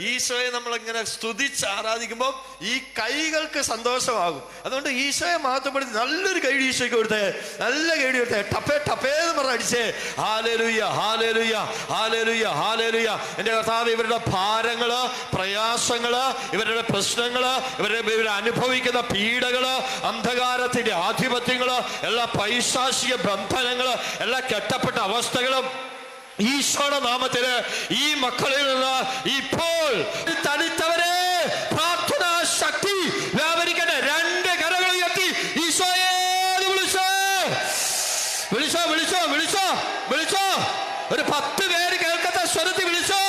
ഈശോയെ നമ്മളിങ്ങനെ സ്തുതിച്ച് ആരാധിക്കുമ്പോൾ ഈ കൈകൾക്ക് സന്തോഷമാകും. അതുകൊണ്ട് ഈശോയെ മഹത്വപ്പെടുത്തി നല്ലൊരു കൈ ഈശോയ്ക്ക് കൊടുത്തേ, നല്ല കൈ കൊടുത്തേ, ടപ്പേ ടപ്പേ എന്ന് പറഞ്ഞ് അടിച്ചേ. Hallelujah, hallelujah, hallelujah, hallelujah. എൻ്റെ കർത്താവ്, ഇവരുടെ ഭാരങ്ങള്, പ്രയാസങ്ങള്, ഇവരുടെ പ്രശ്നങ്ങള്, ഇവർ അനുഭവിക്കുന്ന പീഡകള്, അന്ധകാരത്തിന്റെ ആധിപത്യങ്ങള്, എല്ലാ പൈശാചിക ബന്ധനങ്ങള്, എല്ലാ കെട്ടപ്പെട്ട അവസ്ഥകളും ഈശോയുടെ നാമത്തില് ഈ മക്കളിൽ നിന്ന് ഇപ്പോൾ തനിത്തവരെ പ്രാർത്ഥനാ ശക്തി വ്യാപരിക്കട്ടെ. രണ്ട് കരകൾ ഉയർത്തി ഈശോയെ വിളിച്ചോ, വിളിച്ചോ, വിളിച്ചോ, വിളിച്ചോ, വിളിച്ചോ. ഒരു 10 പേര് കേൾക്കത്തെ സ്വരത്തിൽ വിളിച്ചോ.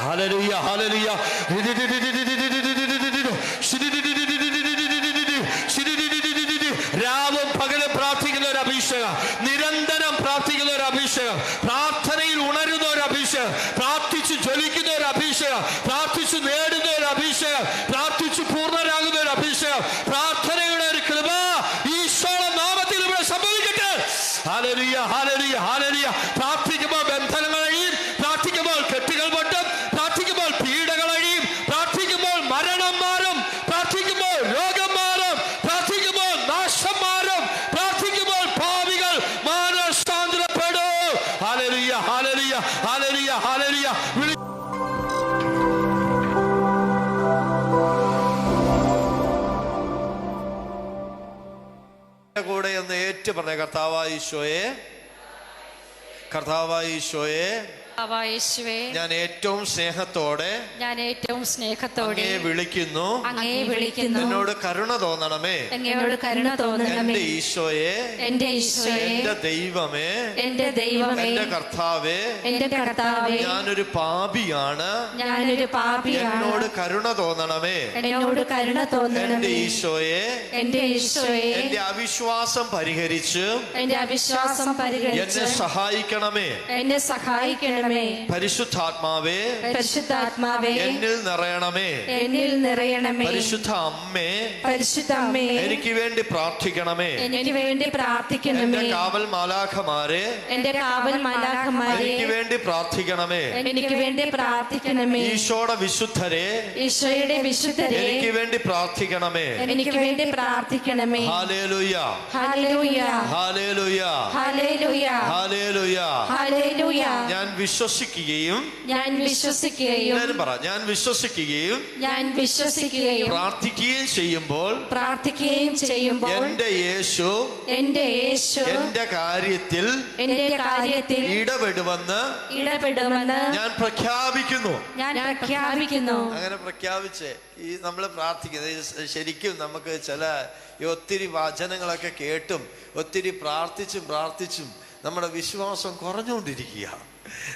Hallelujah, hallelujah. രാവും പകലും പ്രാർത്ഥിക്കുന്ന ഒരു അഭിഷേകം, നിരന്തരം പ്രാർത്ഥിക്കുന്ന ഒരു അഭിഷേകം, പ്രാർത്ഥനയിൽ ഉണരുന്ന ഒരു അഭിഷേകം, പ്രാർത്ഥിച്ചു ജ്വലിക്കുന്ന ഒരു അഭിഷേകം, പ്രാർത്ഥിച്ചു നേടുന്ന ഒരു അഭിഷേകം, പ്രാർത്ഥിച്ചു പൂർണ്ണരാകുന്ന ഒരു അഭിഷേകം, പ്രാർത്ഥനയുടെ ഒരു കൃപ ഈശോയുടെ നാമത്തിൽ ഇവിടെ സംഭവിക്കട്ടെ. Hallelujah, hallelujah, hallelujah. പ്രാർത്ഥിക്കുമ്പോൾ ബന്ധനങ്ങൾ അഴിയും, പ്രാർത്ഥിക്കുമ്പോൾ കെട്ടുകൾ പൊട്ടും, പ്രാർത്ഥിക്കുമ്പോൾ പീഡകൾ അഴിയും, പ്രാർത്ഥിക്കുമ്പോൾ മരണം മാറും, പ്രാർത്ഥിക്കുമ്പോൾ രോഗം മാറും, പ്രാർത്ഥിക്കുമ്പോൾ നാശം മാറും, പ്രാർത്ഥിക്കുമ്പോൾ പാപികൾ മാനസാന്തരപ്പെടും. Hallelujah, hallelujah, hallelujah, hallelujah. കൂടെ ഒന്ന് ഏറ്റു പറഞ്ഞ, കർത്താവായ ഈശോയെ, കർത്താവായ ഈശോയെ, ഞാൻ ഏറ്റവും സ്നേഹത്തോടെ അങ്ങയെ വിളിക്കുന്നു, എന്നോട് കരുണ തോന്നണമേ. എന്റെ ഈശോയെ, എന്റെ ദൈവമേ, എന്റെ കർത്താവേ, ഞാനൊരു പാപിയാണ്, എന്നോട് കരുണ തോന്നണമേ. എന്റെ ഈശോയെ, എന്റെ അവിശ്വാസം പരിഹരിച്ച് എന്നെ സഹായിക്കണമേ. പരിശുദ്ധാത്മാവേ, എന്നിൽ നിറയണമേ. പരിശുദ്ധ അമ്മേ, എനിക്ക് വേണ്ടി പ്രാർത്ഥിക്കണമേ. എന്റെ കാവൽ മാലാഖമാരെ, എനിക്ക് വേണ്ടി പ്രാർത്ഥിക്കണമേ. ഈശോയുടെ വിശുദ്ധരെ, എനിക്ക് വേണ്ടി പ്രാർത്ഥിക്കണമേ. Hallelujah, hallelujah, hallelujah, hallelujah. ഞാൻ വിശ്വസിക്കുകയും ഞാൻ വിശ്വസിക്കുകയും പ്രാർത്ഥിക്കുകയും ചെയ്യുമ്പോൾ എന്റെ യേശു എന്റെ കാര്യത്തിൽ ഇടപെടുമെന്ന് ഞാൻ പ്രഖ്യാപിക്കുന്നു. അങ്ങനെ പ്രഖ്യാപിച്ചേ ഈ നമ്മൾ പ്രാർത്ഥിക്കുന്നത് ശരിക്കും നമുക്ക് ചില ഒത്തിരി വചനങ്ങളൊക്കെ കേട്ടും ഒത്തിരി പ്രാർത്ഥിച്ചും നമ്മുടെ വിശ്വാസം കുറഞ്ഞുകൊണ്ടിരിക്കുക,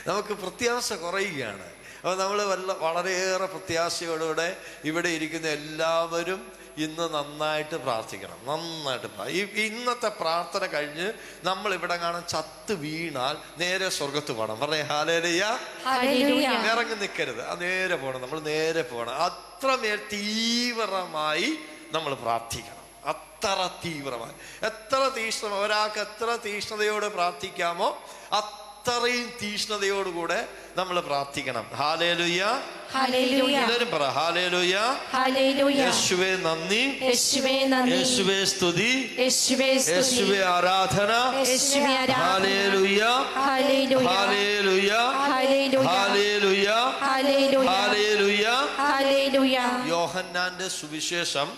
നമുക്ക് പ്രത്യാശ കുറയുകയാണ്. അപ്പോൾ നമ്മൾ വളരെയേറെ പ്രത്യാശയോടുകൂടെ ഇവിടെ ഇരിക്കുന്ന എല്ലാവരും ഇന്ന് നന്നായിട്ട് പ്രാർത്ഥിക്കണം. ഇന്നത്തെ പ്രാർത്ഥന കഴിഞ്ഞ് നമ്മൾ ഇവിടെ കാണാൻ ചത്ത് വീണാൽ നേരെ സ്വർഗത്ത് പോകണം. പറഞ്ഞേ ഹല്ലേലൂയ. ഇറങ്ങി നിൽക്കരുത്, നേരെ പോകണം. നമ്മൾ നേരെ പോകണം. അത്രമേൽ തീവ്രമായി നമ്മൾ പ്രാർത്ഥിക്കണം. അത്ര തീവ്രമായി, എത്ര തീഷ്ണ, ഒരാൾക്ക് എത്ര തീഷ്ണതയോട് പ്രാർത്ഥിക്കാമോ അത്രയും തീഷ്ണതയോടുകൂടെ നമ്മൾ പ്രാർത്ഥിക്കണം. ഹല്ലേലൂയ, എല്ലാവരും പറ ഹല്ലേലൂയ. യേശുവേ നന്ദി, യേശുവേ സ്തുതി, യേശുവേ ആരാധന. Hallelujah, hallelujah, hallelujah, hallelujah. യോഹന്നാന്റെ സുവിശേഷം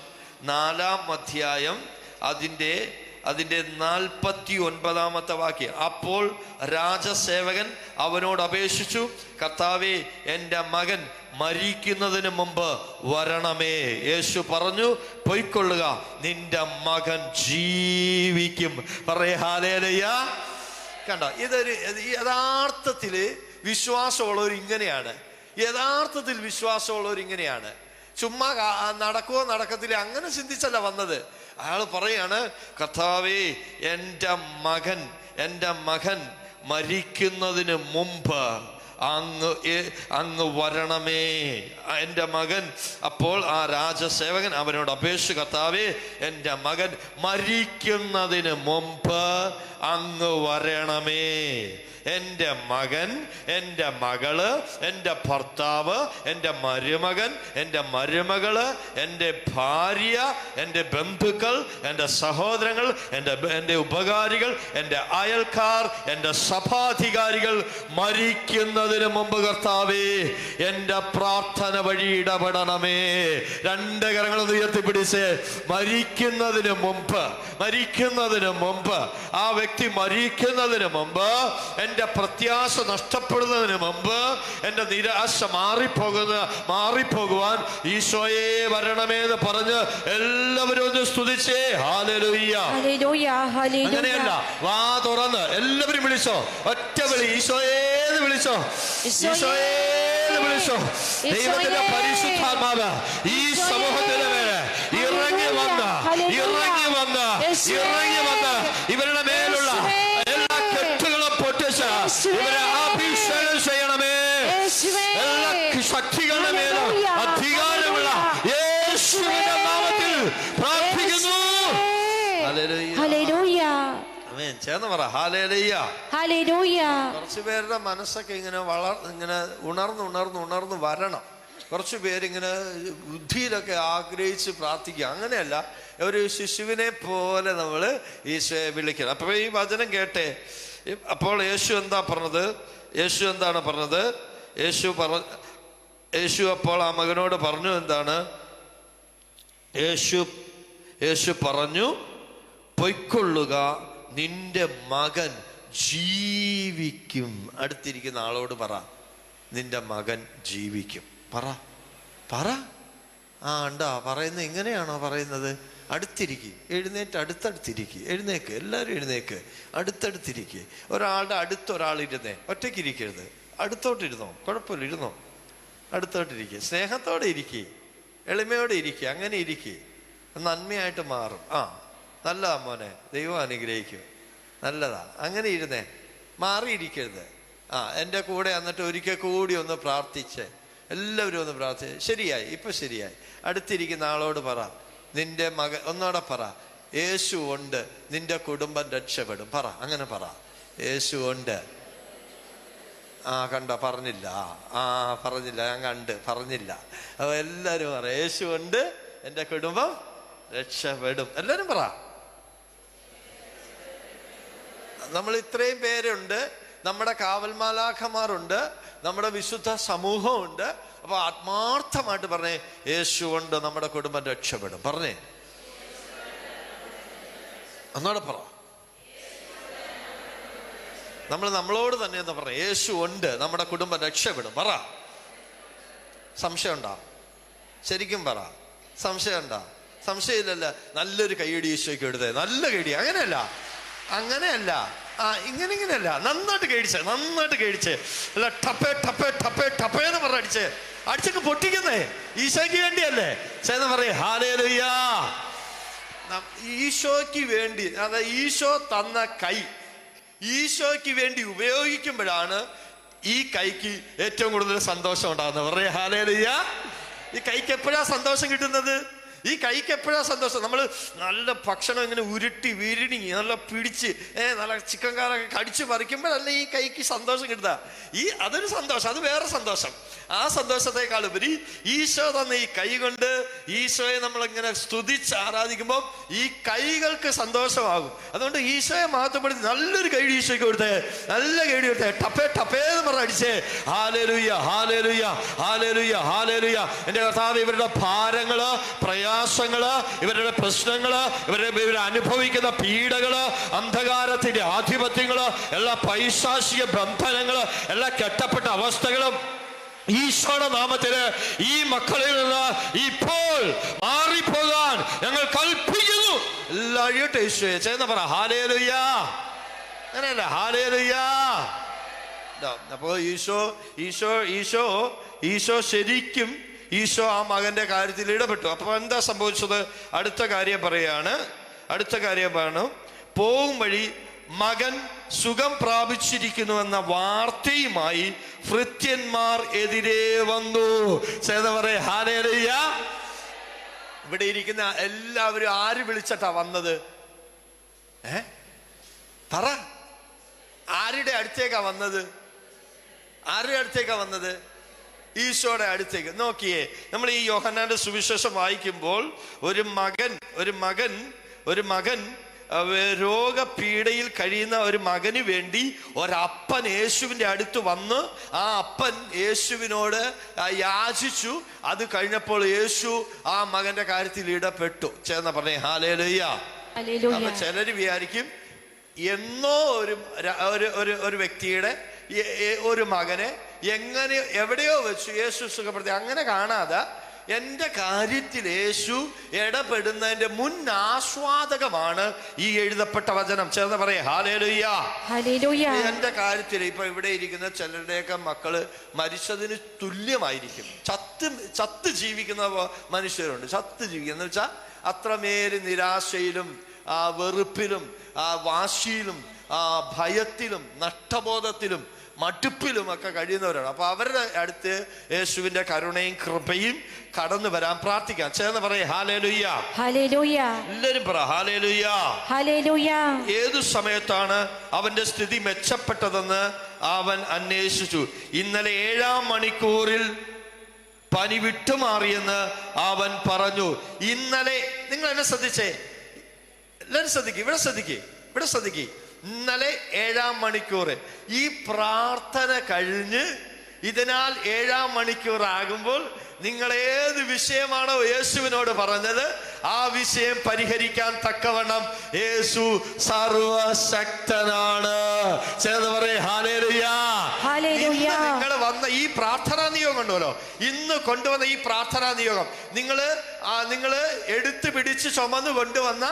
4-ാം അധ്യായം അതിൻ്റെ 49-ാമത്തെ വാക്യം. അപ്പോൾ രാജസേവകൻ അവനോട് അപേക്ഷിച്ചു, കർത്താവേ, എൻ്റെ മകൻ മരിക്കുന്നതിന് മുമ്പ് വരണമേ. യേശു പറഞ്ഞു, പൊയ്ക്കൊള്ളുക, നിന്റെ മകൻ ജീവിക്കും. പറയേ ഹല്ലേലൂയ. കണ്ട, ഇതൊരു യഥാർത്ഥത്തിൽ വിശ്വാസമുള്ളവർ ഇങ്ങനെയാണ്. യഥാർത്ഥത്തിൽ വിശ്വാസമുള്ളവർ ഇങ്ങനെയാണ്. ചുമ്മാ നടക്കുവോ നടക്കത്തില്ല അങ്ങനെ ചിന്തിച്ചല്ല വന്നത്. അയാൾ പറയാണ്, കർത്താവേ, എൻ്റെ മകൻ മരിക്കുന്നതിന് മുമ്പ് അങ്ങ് വരണമേ, എൻ്റെ മകൻ. അപ്പോൾ ആ രാജസേവകൻ അവനോട് അപേക്ഷിച്ചു, കർത്താവേ, എൻ്റെ മകൻ മരിക്കുന്നതിന് മുമ്പ് അങ്ങ് വരണമേ. എൻ്റെ മകൻ, എൻ്റെ മകള്, എൻ്റെ ഭർത്താവ്, എൻ്റെ മരുമകൻ, എൻ്റെ മരുമകള്, എൻ്റെ ഭാര്യ, എൻ്റെ ബന്ധുക്കൾ, എൻ്റെ സഹോദരങ്ങൾ, എൻ്റെ ഉപകാരികൾ, എൻ്റെ അയൽക്കാർ, എൻ്റെ സഭാധികാരികൾ മരിക്കുന്നതിന് മുമ്പ് കർത്താവേ എൻ്റെ പ്രാർത്ഥന വഴി ഇടപെടണമേ. രണ്ട് കരങ്ങളും ഉയർത്തിപ്പിടിച്ച് മരിക്കുന്നതിന് മുമ്പ് ആ വ്യക്തി മരിക്കുന്നതിന് മുമ്പ്, എൻ്റെ പ്രത്യാശ നഷ്ടപ്പെടുന്നതിന് മുമ്പ്, എൻ്റെ നിരാശ മാറിപ്പോകുവാൻ ഈശോയെ വരണമേ എന്ന് പറഞ്ഞ് എല്ലാവരും ഒന്ന് സ്തുതിച്ചേ. ഹല്ലേലൂയ. അങ്ങനെയല്ല, വാ തുറന്ന് എല്ലാവരും വിളിച്ചോ, ഒറ്റ വിളി, ഈശോയേന്ന് വിളിച്ചോ, ഈശോയേന്ന് വിളിച്ചോ. ദൈവത്തിന്റെ പരിശുദ്ധാത്മാവ് ഈ സമൂഹത്തിന് മേലെ ഇറങ്ങി വന്ന് ഇവരുടെ മേലുള്ള എല്ലാ കെട്ടുകളും പൊട്ടിച്ച് ഇവരെ അഭിഷേകം ചെയ്യണമേ. എല്ലാ ശക്തികളുടെ മേലും അധികാരമുള്ള യേശുവിന്റെ നാമത്തിൽ പ്രാർത്ഥിക്കുന്നു. ഹല്ലേലൂയ. ആമേൻ. ചേർന്ന് പറ ഹല്ലേലൂയ. ഹല്ലേലൂയ. കുറച്ചു പേരുടെ മനസ്സൊക്കെ ഇങ്ങനെ ഉണർന്ന് വരണം. കുറച്ചു പേരിങ്ങനെ ബുദ്ധിയിലൊക്കെ ആഗ്രഹിച്ച് പ്രാർത്ഥിക്കുക. അങ്ങനെയല്ല, ഒരു ശിശുവിനെ പോലെ നമ്മൾ ഈശോയെ വിളിക്കണം. അപ്പോൾ ഈ വചനം കേട്ടെ. അപ്പോൾ യേശു എന്താണ് പറഞ്ഞത്? യേശു അപ്പോൾ ആ മകനോട് പറഞ്ഞു, എന്താണ് യേശു പറഞ്ഞു, പൊയ്ക്കൊള്ളുക, നിന്റെ മകൻ ജീവിക്കും. അടുത്തിരിക്കുന്ന ആളോട് പറ, നിന്റെ മകൻ ജീവിക്കും. പറ. ഉണ്ടാ പറയുന്നത് ഇങ്ങനെയാണോ പറയുന്നത്? അടുത്തടുത്തിരിക്കുക. എഴുന്നേക്ക്, എല്ലാവരും എഴുന്നേക്ക്, അടുത്തടുത്തിരിക്കുക. ഒരാളുടെ അടുത്തൊരാളിരുന്നേ, ഒറ്റയ്ക്ക് ഇരിക്കരുത്. അടുത്തോട്ടിരുന്നോ, കുഴപ്പമില്ല, ഇരുന്നോ. അടുത്തോട്ടിരിക്കുക, സ്നേഹത്തോടെ ഇരിക്കുക, എളിമയോടെ ഇരിക്കുക. അങ്ങനെ ഇരിക്കുക, നന്മയായിട്ട് മാറും. നല്ലതാ മോനെ, ദൈവം അനുഗ്രഹിക്കും, നല്ലതാ. അങ്ങനെ ഇരുന്നേ, മാറിയിരിക്കരുത്. എൻ്റെ കൂടെ എന്നിട്ട് ഒരിക്കൽ കൂടി ഒന്ന് പ്രാർത്ഥിച്ചേ, എല്ലാവരും ഒന്ന് പ്രാർത്ഥിച്ചേ. ശരിയായി, ഇപ്പൊ ശരിയായി. അടുത്തിരിക്കുന്ന ആളോട് പറ, നിന്റെ മകൻ, ഒന്നോടെ പറ, യേശു ഉണ്ട്, നിന്റെ കുടുംബം രക്ഷപ്പെടും. പറ, അങ്ങനെ പറ, യേശു ഉണ്ട്. കണ്ട, പറഞ്ഞില്ല, ഞാൻ പറഞ്ഞില്ല. അപ്പൊ എല്ലാവരും പറ, യേശു ഉണ്ട്, എൻ്റെ കുടുംബം രക്ഷപ്പെടും. എല്ലാവരും പറ. നമ്മൾ ഇത്രയും പേരുണ്ട്, നമ്മുടെ കാവൽമാലാഖമാരുണ്ട്, നമ്മുടെ വിശുദ്ധ സമൂഹമുണ്ട്. അപ്പൊ ആത്മാർത്ഥമായിട്ട് പറഞ്ഞേ, യേശു കൊണ്ട് നമ്മുടെ കുടുംബം രക്ഷപ്പെടും. പറഞ്ഞേ, ഒന്നോടെ പറ. നമ്മളോട് തന്നെ എന്താ പറഞ്ഞേ, യേശു ഉണ്ട്, നമ്മുടെ കുടുംബം രക്ഷപ്പെടും. പറ. സംശയമുണ്ടോ? ശരിക്കും പറ, സംശയമുണ്ടോ? സംശയമില്ലല്ലോ. നല്ലൊരു കൈയടി ഈശോയ്ക്ക് എടുത്തേ, നല്ല കൈയടി. അങ്ങനെയല്ല, ഇങ്ങനെയല്ല. നന്നായിട്ട് കഴിച്ചേ. അല്ല ടപ്പേ എന്ന് പറഞ്ഞ അടിച്ചൊക്കെ പൊട്ടിക്കുന്നേ, ഈശോയ്ക്ക് വേണ്ടിയല്ലേ. ചേന്ന് പറയേ ഹല്ലേലൂയ. ഈശോയ്ക്ക് വേണ്ടി, അതായത് ഈശോ തന്ന കൈ ഈശോയ്ക്ക് വേണ്ടി ഉപയോഗിക്കുമ്പോഴാണ് ഈ കൈക്ക് ഏറ്റവും കൂടുതൽ സന്തോഷം ഉണ്ടാകുന്നത്. പറയേ ഹല്ലേലൂയ. ഈ കൈക്ക് എപ്പോഴാ സന്തോഷം കിട്ടുന്നത്? ഈ കൈക്ക് എപ്പോഴാ സന്തോഷം? നമ്മൾ നല്ല ഭക്ഷണം ഇങ്ങനെ ഉരുട്ടി വിരിണി നല്ല പിടിച്ച് നല്ല ചിക്കൻ കാലൊക്കെ കടിച്ച് പറിക്കുമ്പോഴല്ല ഈ കൈക്ക് സന്തോഷം കിട്ടുക. അതൊരു സന്തോഷം, അത് വേറെ സന്തോഷം. ആ സന്തോഷത്തെക്കാളുപരി ഈശോ തന്ന ഈ കൈ കൊണ്ട് ഈശോയെ നമ്മളിങ്ങനെ സ്തുതിച്ച് ആരാധിക്കുമ്പോൾ ഈ കൈകൾക്ക് സന്തോഷമാകും. അതുകൊണ്ട് ഈശോയെ മഹത്വപ്പെടുത്തി നല്ലൊരു കൈ ഈശോയ്ക്ക് കൊടുത്തേ, നല്ല കൈ കൊടുത്തേ, ടപ്പേന്ന് പറഞ്ഞ അടിച്ചേ. Hallelujah, hallelujah, hallelujah, hallelujah. എൻ്റെ കർത്താവ്, ഇവരുടെ ഭാരങ്ങള്, പ്രയാസങ്ങള്, ഇവരുടെ പ്രശ്നങ്ങള്, ഇവരെ അനുഭവിക്കുന്ന പീഡകള്, അന്ധകാരത്തിന്റെ ആധിപത്യങ്ങള്, എല്ലാ പൈശാചിക ബന്ധനങ്ങള്, എല്ലാ കെട്ടപ്പെട്ട അവസ്ഥകളും ഈശോയുടെ നാമത്തില് ഈ മക്കളിൽ നിന്ന് ഇപ്പോൾ മാറിപ്പോകാൻ ഞങ്ങൾ കൽപ്പിക്കുന്നു. എല്ലാവരും ഈശോയെ ചേർന്ന് പറ ഹല്ലേലൂയ. അങ്ങനെയല്ല, ഹല്ലേലൂയ. അപ്പോ ഈശോ ശരിക്കും ആ മകന്റെ കാര്യത്തിൽ ഇടപെട്ടു. അപ്പൊ എന്താ സംഭവിച്ചത്? അടുത്ത കാര്യം പറയാണ്. പോകും വഴി മകൻ സുഖം പ്രാപിച്ചിരിക്കുന്നുവെന്ന വാർത്തയുമായി ഭൃത്യന്മാർ എതിരെ വന്നു. പറയേ ഹല്ലേലൂയ. ഇവിടെ ഇരിക്കുന്ന എല്ലാവരും ആര് വിളിച്ചിട്ടാ വന്നത്? പറ. ആരുടെ അടുത്തേക്കാ വന്നത്? ആരുടെ അടുത്തേക്കാ വന്നത്? ഈശോയുടെ അടുത്തേക്ക്. നോക്കിയേ, നമ്മൾ ഈ യോഹന്നാന്റെ സുവിശേഷം വായിക്കുമ്പോൾ ഒരു മകൻ രോഗപീഡയിൽ കഴിയുന്ന ഒരു മകന് വേണ്ടി ഒരപ്പൻ യേശുവിൻ്റെ അടുത്ത് വന്ന് ആ അപ്പൻ യേശുവിനോട് യാചിച്ചു. അത് കഴിഞ്ഞപ്പോൾ യേശു ആ മകന്റെ കാര്യത്തിൽ ഇടപെട്ടു. ചേർന്ന പറഞ്ഞേ ഹല്ലേലൂയ. അപ്പൊ ചിലര് വിചാരിക്കും എന്നോ ഒരു വ്യക്തിയുടെ ഒരു മകനെ എങ്ങനെ എവിടെയോ വെച്ചു യേശു സുഖപ്പെടുത്തി. അങ്ങനെ കാണാതെ എൻ്റെ കാര്യത്തിൽ യേശു ഇടപെടുന്നതിന്റെ മുൻ ആസ്വാദകമാണ് ഈ എഴുതപ്പെട്ട വചനം. ചേർന്ന് പറയേ ഹല്ലേലൂയ. എൻ്റെ കാര്യത്തിൽ ഇപ്പൊ ഇവിടെ ഇരിക്കുന്ന ചിലരുടെയൊക്കെ മക്കള് മരിച്ചതിന് തുല്യമായിരിക്കും. ചത്ത് ജീവിക്കുന്ന മനുഷ്യരുണ്ട്. ചത്ത് ജീവിക്കുന്ന വെച്ചാൽ അത്രമേല് നിരാശയിലും വെറുപ്പിലും വാശിയിലും ഭയത്തിലും നഷ്ടബോധത്തിലും മടുപ്പിലും ഒക്കെ കഴിയുന്നവരാണ്. അപ്പൊ അവരുടെ അടുത്ത് യേശുവിന്റെ കരുണയും കൃപയും കടന്നു വരാൻ പ്രാർത്ഥിക്കാം. ചേർന്ന് പറയേ ഹല്ലേലൂയ. എല്ലാവരും പറ ഹല്ലേലൂയ. ഏതു സമയത്താണ് അവന്റെ സ്ഥിതി മെച്ചപ്പെട്ടതെന്ന് അവൻ അന്വേഷിച്ചു. ഇന്നലെ 7-ാം മണിക്കൂറിൽ പനി വിട്ടുമാറിയെന്ന് അവൻ പറഞ്ഞു. ഇന്നലെ നിങ്ങൾ എന്നെ ശ്രദ്ധിച്ചേ, എല്ലാവരും ശ്രദ്ധിക്കും, ഇവിടെ ശ്രദ്ധിക്കേ. ഇന്നലെ 7-ാം മണിക്കൂർ. ഈ പ്രാർത്ഥന കഴിഞ്ഞ് ഇതിനാൽ 7-ാം മണിക്കൂർ ആകുമ്പോൾ നിങ്ങൾ ഏത് വിഷയമാണോ യേശുവിനോട് പറഞ്ഞത് ആ വിഷയം പരിഹരിക്കാൻ തക്കവണ്ണം യേശു സർവശക്തനാണ്. ചേർന്ന് പറയേ ഹല്ലേലൂയ. നിങ്ങൾ വന്ന ഈ പ്രാർത്ഥനാ നിയോഗം ഉണ്ടല്ലോ, ഇന്ന് കൊണ്ടുവന്ന ഈ പ്രാർത്ഥനാ നിയോഗം നിങ്ങള് എടുത്തു പിടിച്ച് ചുമന്ന് കൊണ്ടുവന്ന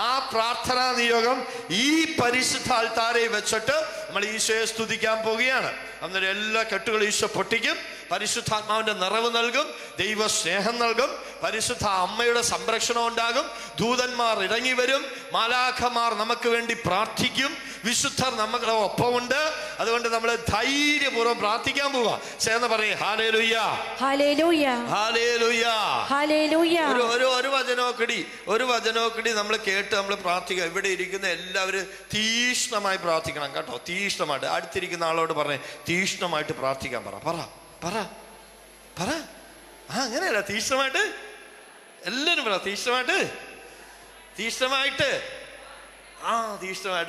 ആ പ്രാർത്ഥനാ നിയോഗം ഈ പരിശുദ്ധ അൾത്താരയിൽ വെച്ചിട്ട് നമ്മൾ ഈശോയെ സ്തുതിക്കാൻ പോവുകയാണ്. അന്നേരം എല്ലാ കെട്ടുകളും ഈശോ പൊട്ടിക്കും. പരിശുദ്ധാത്മാവിന്റെ നിറവ് നൽകും, ദൈവ സ്നേഹം നൽകും, പരിശുദ്ധ അമ്മയുടെ സംരക്ഷണം ഉണ്ടാകും, ദൂതന്മാർ ഇറങ്ങി വരും, മാലാഖമാർ നമുക്ക് വേണ്ടി പ്രാർത്ഥിക്കും, വിശുദ്ധർ നമ്മുടെ ഒപ്പമുണ്ട്. അതുകൊണ്ട് നമ്മൾ ധൈര്യപൂർവ്വം പ്രാർത്ഥിക്കാൻ പോവാ. ചേർന്ന് പറയേ ഹല്ലേലൂയ. ഒരു വചനോക്കടി നമ്മൾ കേട്ട് നമ്മൾ പ്രാർത്ഥിക്കുക. ഇവിടെ ഇരിക്കുന്ന എല്ലാവരും തീഷ്ണമായി പ്രാർത്ഥിക്കണം കേട്ടോ. തീഷ്ണമായിട്ട് അടുത്തിരിക്കുന്ന ആളോട് പറഞ്ഞേ തീഷ്ണമായിട്ട് പ്രാർത്ഥിക്കാൻ പറ. അങ്ങനെയല്ല, തീഷ്ണമായിട്ട് എല്ലാവരും പറ. തീഷ്ണമായിട്ട്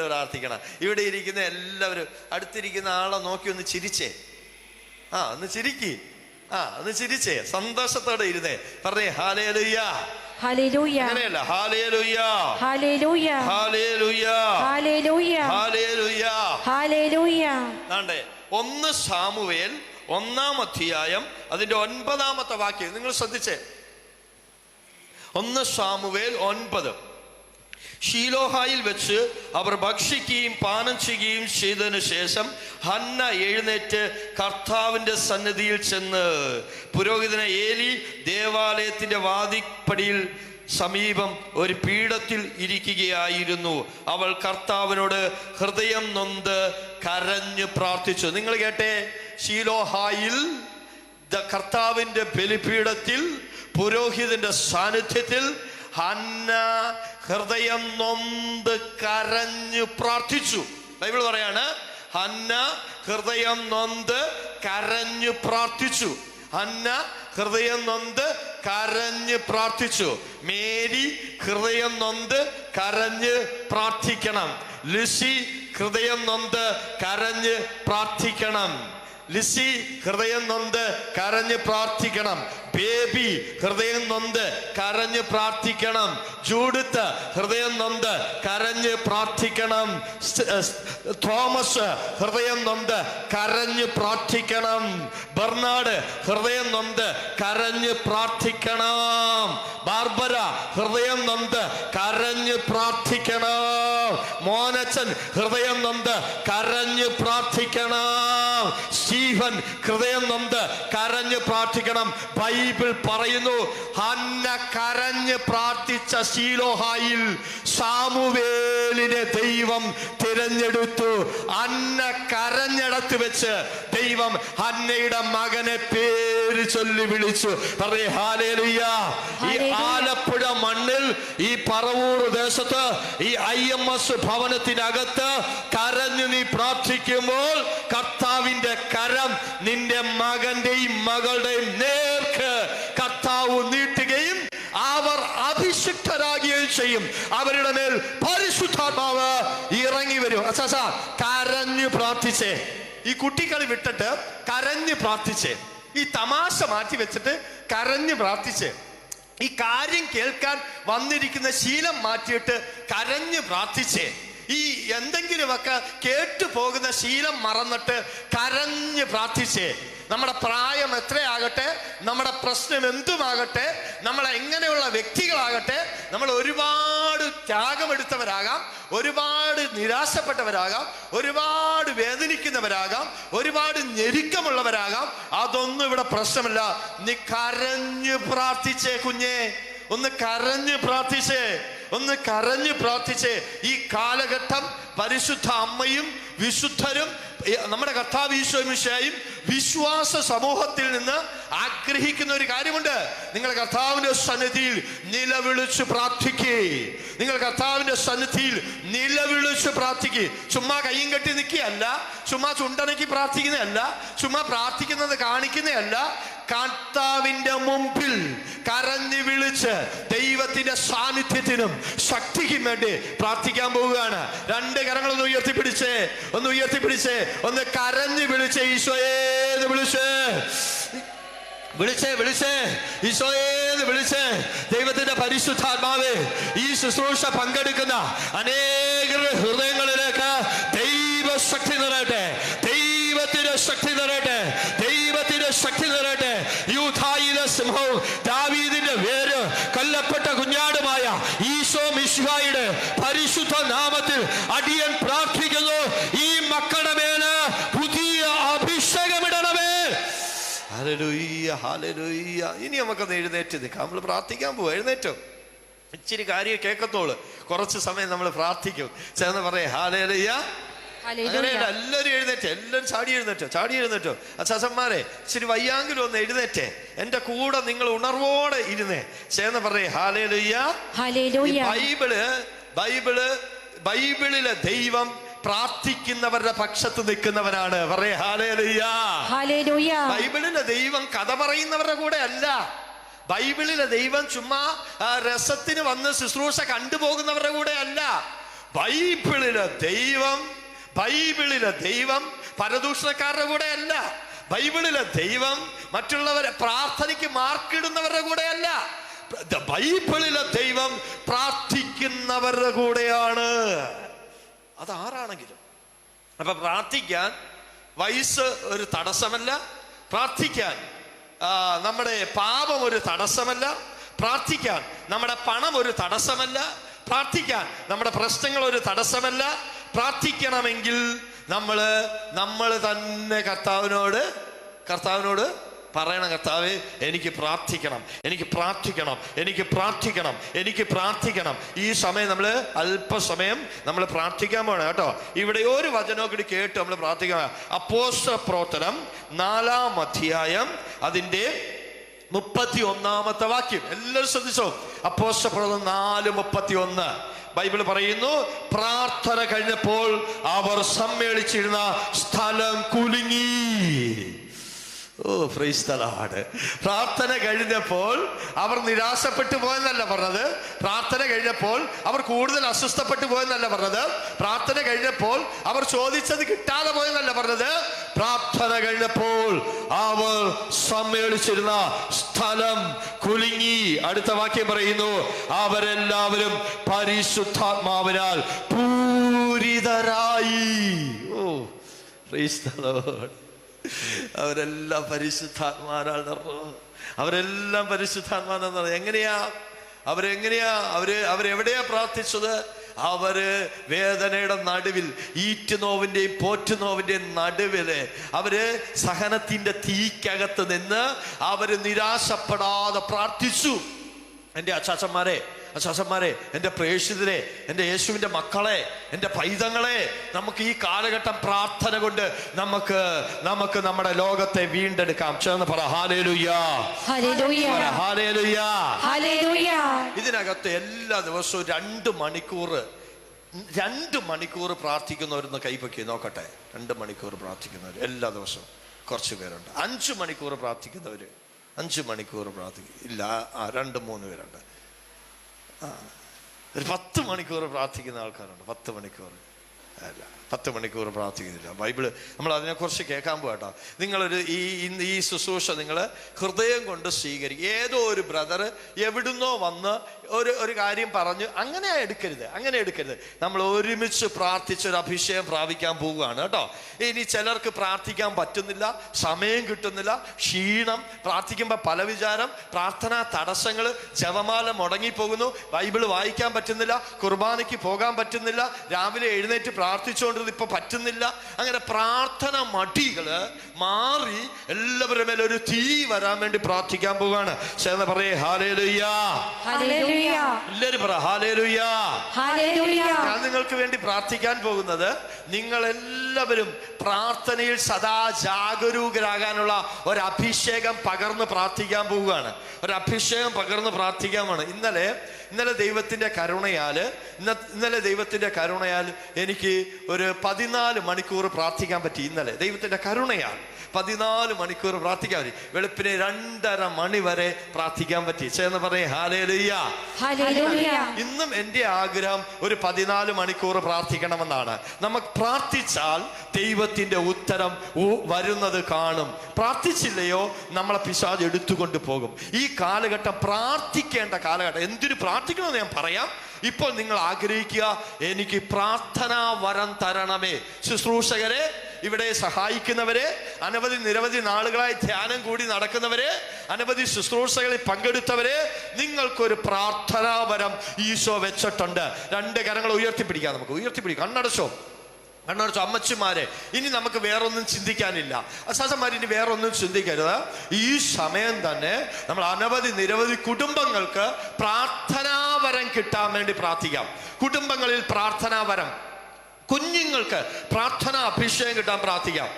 പ്രാർത്ഥിക്കണം. ഇവിടെ ഇരിക്കുന്ന എല്ലാവരും അടുത്തിരിക്കുന്ന ആളെ നോക്കി ഒന്ന് ചിരിച്ചേ. ഒന്ന് ചിരിച്ചേ, സന്തോഷത്തോടെ ഇരുന്നേ. പറഞ്ഞേ ഹല്ലേലൂയ. അങ്ങനെയല്ല, ഹല്ലേലൂയ. 1 സാമുവേൽ 1-ാം അധ്യായം അതിന്റെ 9-ാമത്തെ വാക്യം നിങ്ങൾ ശ്രദ്ധിച്ചേ. 1 സാമുവേൽ 9. ഷീലോഹായിൽ വെച്ച് അവർ ഭക്ഷിക്കുകയും പാനം ചെയ്യുകയും ചെയ്തതിനു ശേഷം ഹന്ന എഴുന്നേറ്റ് കർത്താവിന്റെ സന്നിധിയിൽ ചെന്ന് പുരോഹിതനെ ഏലി ദേവാലയത്തിന്റെ വാതിൽപ്പടിയിൽ സമീപം ഒരു പീഠത്തിൽ ഇരിക്കുകയായിരുന്നു. അവൾ കർത്താവിനോട് ഹൃദയം നൊന്ത് കരഞ്ഞ് പ്രാർത്ഥിച്ചു. നിങ്ങൾ കേട്ടെ, ഷീലോഹായിൽ കർത്താവിന്റെ ബലിപീഠത്തിൽ പുരോഹിതന്റെ സാന്നിധ്യത്തിൽ ഹന്ന ഹൃദയം നൊന്ത് കരഞ്ഞു പ്രാർത്ഥിച്ചു. ബൈബിൾ പറയാണ് ഹന്ന ഹൃദയം നൊന്ത് കരഞ്ഞു പ്രാർത്ഥിച്ചു. ഹന്ന ഹൃദയം നൊന്ത് കരഞ്ഞ് പ്രാർത്ഥിച്ചു. മേരി ഹൃദയം നൊന്ത് കരഞ്ഞ് പ്രാർത്ഥിക്കണം. ലിസി ഹൃദയം നൊന്ത് കരഞ്ഞ് പ്രാർത്ഥിക്കണം. ലിസി ഹൃദയം നൊന്ത് കരഞ്ഞ് പ്രാർത്ഥിക്കണം. ബേബി ഹൃദയം നൊന്ത് കരഞ്ഞ് പ്രാർത്ഥിക്കണം. ജൂഡിത്ത് ഹൃദയം നൊന്ത് കരഞ്ഞ് പ്രാർത്ഥിക്കണം. തോമസ് ഹൃദയം നൊന്ത് കരഞ്ഞ് പ്രാർത്ഥിക്കണം. ബർണാഡ് ഹൃദയം നൊന്ത് കരഞ്ഞ് പ്രാർത്ഥിക്കണം. ബാർബര ഹൃദയം നൊന്ത് കരഞ്ഞ് പ്രാർത്ഥിക്കണം. മോനച്ചൻ ഹൃദയം നൊന്ത് കരഞ്ഞ് പ്രാർത്ഥിക്കണം. സ്റ്റീഫൻ ഹൃദയം നൊന്ത് കരഞ്ഞ് പ്രാർത്ഥിക്കണം. ബൈബിൾ പറയുന്നു, ഹന്ന കരഞ്ഞ് പ്രാർത്ഥിച്ച ശീലോഹായിൽ സാമുവേലിനെ ദൈവം തിരഞ്ഞെടുത്തു. ഹന്ന കരഞ്ഞിടത്ത് വെച്ച് ദൈവം ഹന്നയുടെ മകനെ പേര് ചൊല്ലി വിളിച്ചു. പറയേ ഹല്ലേലൂയ. ഈ ആലപ്പുഴ മണ്ണിൽ, ഈ പറവൂർ ദേശത്ത്, ഈ IMS ഭവനത്തിനകത്ത് കരഞ്ഞു നീ പ്രാർത്ഥിക്കുമ്പോൾ കർത്താവിന്റെ കരം നിന്റെ മകന്റെയും മകളുടെയും നേർക്ക് കർത്താവ് നീട്ടുകയും അവർ അഭിഷിക്തരാകുകയും ചെയ്യും. അവരുടെ മേൽ പരിശുദ്ധാത്മാവ് ഇറങ്ങി വരും. കരഞ്ഞു പ്രാർത്ഥിച്ചേ. ഈ കുട്ടികളി വിട്ടിട്ട് കരഞ്ഞു പ്രാർത്ഥിച്ചേ. ഈ തമാശ മാറ്റി വെച്ചിട്ട് കരഞ്ഞു പ്രാർത്ഥിച്ചേ. ഈ കാര്യം കേൾക്കാൻ വന്നിരിക്കുന്ന ശീലം മാറ്റിയിട്ട് കരഞ്ഞു പ്രാർത്ഥിച്ചേ. ഈ എന്തെങ്കിലുമൊക്കെ കേട്ടു പോകുന്ന ശീലം മറന്നിട്ട് കരഞ്ഞ് പ്രാർത്ഥിച്ചേ. നമ്മുടെ പ്രായം എത്രയാകട്ടെ, നമ്മുടെ പ്രശ്നം എന്തുമാകട്ടെ, നമ്മൾ എങ്ങനെയുള്ള വ്യക്തികളാകട്ടെ, നമ്മൾ ഒരുപാട് ത്യാഗമെടുത്തവരാകാം, ഒരുപാട് നിരാശപ്പെട്ടവരാകാം, ഒരുപാട് വേദനിക്കുന്നവരാകാം, ഒരുപാട് ഞെരുക്കമുള്ളവരാകാം. അതൊന്നും ഇവിടെ പ്രശ്നമില്ല. നീ കരഞ്ഞ് പ്രാർത്ഥിച്ചേ കുഞ്ഞേ. ഒന്ന് കരഞ്ഞ് പ്രാർത്ഥിച്ചേ. ഒന്ന് കരഞ്ഞ് പ്രാർത്ഥിച്ചേ. ഈ കാലഘട്ടം പരിശുദ്ധ അമ്മയും വിശുദ്ധരും നമ്മുടെ കർത്താവ് ഈശോ മിശിഹായും വിശ്വാസ സമൂഹത്തിൽ നിന്ന് ആഗ്രഹിക്കുന്ന ഒരു കാര്യമുണ്ട്. നിങ്ങൾ കർത്താവിന്റെ സന്നിധിയിൽ നിലവിളിച്ച് പ്രാർത്ഥിക്കേ. നിങ്ങൾ കർത്താവിന്റെ സന്നിധിയിൽ നിലവിളിച്ച് പ്രാർത്ഥിക്കേ. ചുമ്മാ കയ്യും കെട്ടി നിൽക്കുകയല്ല, ചുമ്മാ ചുണ്ടനക്കി പ്രാർത്ഥിക്കുന്നതല്ല, ചുമ്മാ പ്രാർത്ഥിക്കുന്നത് കാണിക്കുന്നതല്ല. കർത്താവിന്റെ മുമ്പിൽ കരഞ്ഞു വിളിച്ച് ദൈവത്തിന്റെ സാന്നിധ്യത്തിനും ശക്തിക്കും വേണ്ടി പ്രാർത്ഥിക്കാൻ പോവുകയാണ്. രണ്ട് കരങ്ങളൊന്ന് ഉയർത്തിപ്പിടിച്ചേ, ഒന്ന് ഉയർത്തിപ്പിടിച്ചേ, ഒന്ന് കരഞ്ഞു വിളിച്ചേ. ഈശോയേന്ന് വിളിച്ചേ, വിളിച്ചേ, വിളിച്ചേ, ഈശോയേന്ന് വിളിച്ചേ. ദൈവത്തിന്റെ പരിശുദ്ധാത്മാവേ, ഈ ശുശ്രൂഷ പങ്കെടുക്കുന്ന അനേകരുടെ ഹൃദയങ്ങളിലേക്ക് ദൈവശക്തി നിറയട്ടെ, ദൈവത്തിന്റെ ശക്തി നിറയട്ടെ, ദൈവത്തിന്റെ ശക്തി നിറയട്ടെ. യൂദായിലെ സിംഹവും ദാവീദിന്റെ വേര് കൊല്ലപ്പെട്ട കുഞ്ഞാടുമായ ഈശോ മിശിഹായുടെ പരിശുദ്ധ നാമത്തിൽ അടിയൻ പ്രാർത്ഥിക്കുന്നു. ഈ മക്കളുടെ മേല് പുതിയ അഭിഷേകമിടണമേ. Hallelujah, hallelujah. ഇനി നമുക്കൊന്ന് എഴുന്നേറ്റ് നിൽക്കാം. നമ്മൾ പ്രാർത്ഥിക്കാൻ പോവാ. എഴുന്നേറ്റോ. ഇച്ചിരി കാര്യം കേൾക്കത്തോളൂ. കുറച്ച് സമയം നമ്മൾ പ്രാർത്ഥിക്കും. ചേർന്ന് പറയാം ഹല്ലേലൂയ. എല്ലാവരും എഴുന്നേറ്റേ, എല്ലാവരും ചാടി എഴുന്നേറ്റോ, ചാടി എഴുന്നേറ്റോ. അച്ഛന്മാരെ ഇച്ചിരി വയ്യാങ്കിലും ഒന്ന് എഴുന്നേറ്റേ. എന്റെ കൂടെ നിങ്ങൾ ഉണർവോടെ ഇരുന്നേ. ചേർന്ന് പറയേ ഹല്ലേലൂയ. ബൈബിളിലെ ദൈവം പ്രാർത്ഥിക്കുന്നവരുടെ പക്ഷത്ത് നിൽക്കുന്നവനാണ്. പറയേ ഹല്ലേലൂയ. ബൈബിളിലെ ദൈവം കഥ പറയുന്നവരുടെ കൂടെ അല്ല. ബൈബിളിലെ ദൈവം ചുമ്മാ രസത്തിന് വന്ന് ശുശ്രൂഷ കണ്ടുപോകുന്നവരുടെ കൂടെ അല്ല. ബൈബിളിലെ ദൈവം പരദൂഷണക്കാരുടെ കൂടെ അല്ല. ബൈബിളിലെ ദൈവം മറ്റുള്ളവരെ പ്രാർത്ഥനയ്ക്ക് മാർക്കിടുന്നവരുടെ കൂടെ അല്ല. ബൈബിളിലെ ദൈവം പ്രാർത്ഥിക്കുന്നവരുടെ കൂടെയാണ്. അതാരാണെങ്കിലും. അപ്പൊ പ്രാർത്ഥിക്കാൻ വയസ്സ് ഒരു തടസ്സമല്ല, പ്രാർത്ഥിക്കാൻ നമ്മുടെ പാപം ഒരു തടസ്സമല്ല, പ്രാർത്ഥിക്കാൻ നമ്മുടെ പണം ഒരു തടസ്സമല്ല, പ്രാർത്ഥിക്കാൻ നമ്മുടെ പ്രശ്നങ്ങൾ ഒരു തടസ്സമല്ല. പ്രാർത്ഥിക്കണമെങ്കിൽ നമ്മൾ തന്നെ കർത്താവിനോട് പറയണം, കർത്താവേ എനിക്ക് പ്രാർത്ഥിക്കണം, എനിക്ക് പ്രാർത്ഥിക്കണം, എനിക്ക് പ്രാർത്ഥിക്കണം, എനിക്ക് പ്രാർത്ഥിക്കണം. ഈ സമയം നമ്മൾ അല്പസമയം നമ്മൾ പ്രാർത്ഥിക്കാൻ പോകണം കേട്ടോ. ഇവിടെ ഒരു വചനം കൂടി കേട്ട് നമ്മൾ പ്രാർത്ഥിക്കണം. അപ്പോസ്തല പ്രവർത്തനം 4-ാം അധ്യായം അതിൻ്റെ 31-ാമത്തെ വാക്യം എല്ലാവരും ശ്രദ്ധിച്ചോ. അപ്പോസ്തല പ്രവർത്തനം 4:31 ബൈബിൾ പറയുന്നു, പ്രാർത്ഥന കഴിഞ്ഞപ്പോൾ അവർ സമ്മേളിച്ചിരുന്ന സ്ഥലം കുലുങ്ങി. ഓ പ്രൈസ് ദി ലോർഡ്. പ്രാർത്ഥന കഴിഞ്ഞപ്പോൾ അവർ നിരാശപ്പെട്ടു പോയെന്നല്ല പറഞ്ഞത്. പ്രാർത്ഥന കഴിഞ്ഞപ്പോൾ അവർ കൂടുതൽ അസ്വസ്ഥപ്പെട്ടു പോയെന്നല്ല പറഞ്ഞത്. പ്രാർത്ഥന കഴിഞ്ഞപ്പോൾ അവർ ചോദിച്ചത് കിട്ടാതെ പോയെന്നല്ല പറഞ്ഞത്. പ്രാർത്ഥന കഴിഞ്ഞപ്പോൾ അവർ സമ്മേളിച്ചിരുന്ന സ്ഥലം കുലുങ്ങി. അടുത്ത വാക്യം പറയുന്നു, അവരെല്ലാവരും പരിശുദ്ധാത്മാവിനാൽ പൂരിതരായി. ഓ പ്രൈസ് ദി ലോർഡ്. അവരെല്ലാം പരിശുദ്ധാത്മാവിനാൽ നിറഞ്ഞു. അവരെല്ലാം പരിശുദ്ധാത്മാവിനാൽ നിറഞ്ഞു. എങ്ങനെയാ അവരെവിടെയാ പ്രാർത്ഥിച്ചത്? അവര് വേദനയുടെ നടുവിൽ, ഈറ്റുനോവിൻ്റെയും പോറ്റുനോവിൻ്റെയും നടുവില് അവര് സഹനത്തിന്റെ തീക്കകത്ത് നിന്ന് അവര് നിരാശപ്പെടാതെ പ്രാർത്ഥിച്ചു. എൻ്റെ അച്ചാച്ചന്മാരെ, എൻ്റെ പ്രേക്ഷിതരെ, എൻ്റെ യേശുവിൻ്റെ മക്കളെ, എൻ്റെ പൈതങ്ങളെ, നമുക്ക് ഈ കാലഘട്ടം പ്രാർത്ഥന കൊണ്ട് നമുക്ക് നമ്മുടെ ലോകത്തെ വീണ്ടെടുക്കാം. ചേർന്ന് പറ ഹല്ലേലൂയാ, ഹല്ലേലൂയാ, ഹല്ലേലൂയാ. ഇതിനകത്ത് എല്ലാ ദിവസവും 2 മണിക്കൂർ പ്രാർത്ഥിക്കുന്നവരൊന്ന് കൈപൊക്കി നോക്കട്ടെ. 2 മണിക്കൂർ പ്രാർത്ഥിക്കുന്നവർ എല്ലാ ദിവസവും കുറച്ച് പേരുണ്ട്. 5 മണിക്കൂർ പ്രാർത്ഥിക്കുന്നവര് 5 മണിക്കൂർ ഇല്ല, 2-3 പേരുണ്ട്. ഒരു 10 മണിക്കൂർ പ്രാർത്ഥിക്കുന്ന ആൾക്കാരുണ്ട്. 10 മണിക്കൂർ അല്ല, 10 മണിക്കൂർ പ്രാർത്ഥിക്കുന്നില്ല. ബൈബിള് നമ്മൾ അതിനെക്കുറിച്ച് കേൾക്കാൻ പോകട്ടോ. നിങ്ങളൊരു ഈ ശുശ്രൂഷ നിങ്ങൾ ഹൃദയം കൊണ്ട് സ്വീകരിക്കും. ഏതോ ഒരു ബ്രദർ എവിടുന്നോ വന്ന് ഒരു കാര്യം പറഞ്ഞ് അങ്ങനെ എടുക്കരുത്. നമ്മൾ ഒരുമിച്ച് പ്രാർത്ഥിച്ചൊരു അഭിഷേകം പ്രാപിക്കാൻ പോവുകയാണ് കേട്ടോ. ഇനി ചിലർക്ക് പ്രാർത്ഥിക്കാൻ പറ്റുന്നില്ല, സമയം കിട്ടുന്നില്ല, ക്ഷീണം, പ്രാർത്ഥിക്കുമ്പോൾ പല വിചാരം, പ്രാർത്ഥനാ തടസ്സങ്ങൾ, ജപമാല മുടങ്ങിപ്പോകുന്നു, ബൈബിള് വായിക്കാൻ പറ്റുന്നില്ല, കുർബാനയ്ക്ക് പോകാൻ പറ്റുന്നില്ല, രാവിലെ എഴുന്നേറ്റ് പ്രാർത്ഥിച്ചുകൊണ്ട് ഇപ്പൊ പറ്റുന്നില്ല. അങ്ങനെ പ്രാർത്ഥന മടികള് മാറി എല്ലാവരുടെ മേലെ ഒരു തീ വരാൻ വേണ്ടി പ്രാർത്ഥിക്കാൻ പോവുകയാണ്. ചേർന്ന് പറയേ ഹല്ലേലൂയാ, എല്ലാവരും പറ ഹല്ലേലൂയാ. ഞാൻ നിങ്ങൾക്ക് വേണ്ടി പ്രാർത്ഥിക്കാൻ പോകുന്നത്, നിങ്ങളെല്ലാവരും പ്രാർത്ഥനയിൽ സദാ ജാഗരൂകരാകാനുള്ള ഒരു അഭിഷേകം പകർന്ന് പ്രാർത്ഥിക്കാൻ പോവുകയാണ്. ഒരു അഭിഷേകം പകർന്ന് പ്രാർത്ഥിക്കാമാണ്. ഇന്നലെ ദൈവത്തിന്റെ കരുണയാൽ എനിക്ക് ഒരു 14 മണിക്കൂർ പ്രാർത്ഥിക്കാൻ പറ്റി. ഇന്നലെ ദൈവത്തിന്റെ കരുണയാൽ 14 മണിക്കൂർ പ്രാർത്ഥിക്കാൻ പറ്റി. വെളുപ്പിനെ 2:30 മണി വരെ പ്രാർത്ഥിക്കാൻ പറ്റി. ചേർന്ന് പറയേ ഹല്ലേലൂയാ. ഇന്നും എൻ്റെ ആഗ്രഹം ഒരു 14 മണിക്കൂർ പ്രാർത്ഥിക്കണമെന്നാണ്. നമുക്ക് പ്രാർത്ഥിച്ചാൽ ദൈവത്തിന്റെ ഉത്തരം വരുന്നത് കാണും. പ്രാർത്ഥിച്ചില്ലയോ നമ്മളെ പിശാച് എടുത്തുകൊണ്ട് പോകും. ഈ കാലഘട്ടം പ്രാർത്ഥിക്കേണ്ട കാലഘട്ടം. എന്തിനു പ്രാർത്ഥിക്കണമെന്ന് ഞാൻ പറയാം. ഇപ്പോൾ നിങ്ങൾ ആഗ്രഹിക്കുക, എനിക്ക് പ്രാർത്ഥനാ വരം തരണമേ. ശുശ്രൂഷകരെ, ഇവിടെ സഹായിക്കുന്നവരെ, നിരവധി നാളുകളായി ധ്യാനം കൂടി നടക്കുന്നവരെ, അനവധി ശുശ്രൂഷകളിൽ പങ്കെടുത്തവരെ, നിങ്ങൾക്കൊരു പ്രാർത്ഥനാ വരം ഈശോ വെച്ചിട്ടുണ്ട്. 2 കരങ്ങൾ ഉയർത്തിപ്പിടിക്കാം. നമുക്ക് ഉയർത്തിപ്പിടിക്കാം. കണ്ണടച്ചോ. അമ്മച്ചിമാരെ, ഇനി നമുക്ക് വേറൊന്നും ചിന്തിക്കാനില്ല. അസാസന്മാർ, ഇനി വേറൊന്നും ചിന്തിക്കരുത്. ഈ സമയം തന്നെ നമ്മൾ നിരവധി കുടുംബങ്ങൾക്ക് പ്രാർത്ഥനാവരം കിട്ടാൻ വേണ്ടി പ്രാർത്ഥിക്കാം. കുടുംബങ്ങളിൽ പ്രാർത്ഥനാവരം, കുഞ്ഞുങ്ങൾക്ക് പ്രാർത്ഥനാ അഭിഷേകം കിട്ടാൻ പ്രാർത്ഥിക്കാം.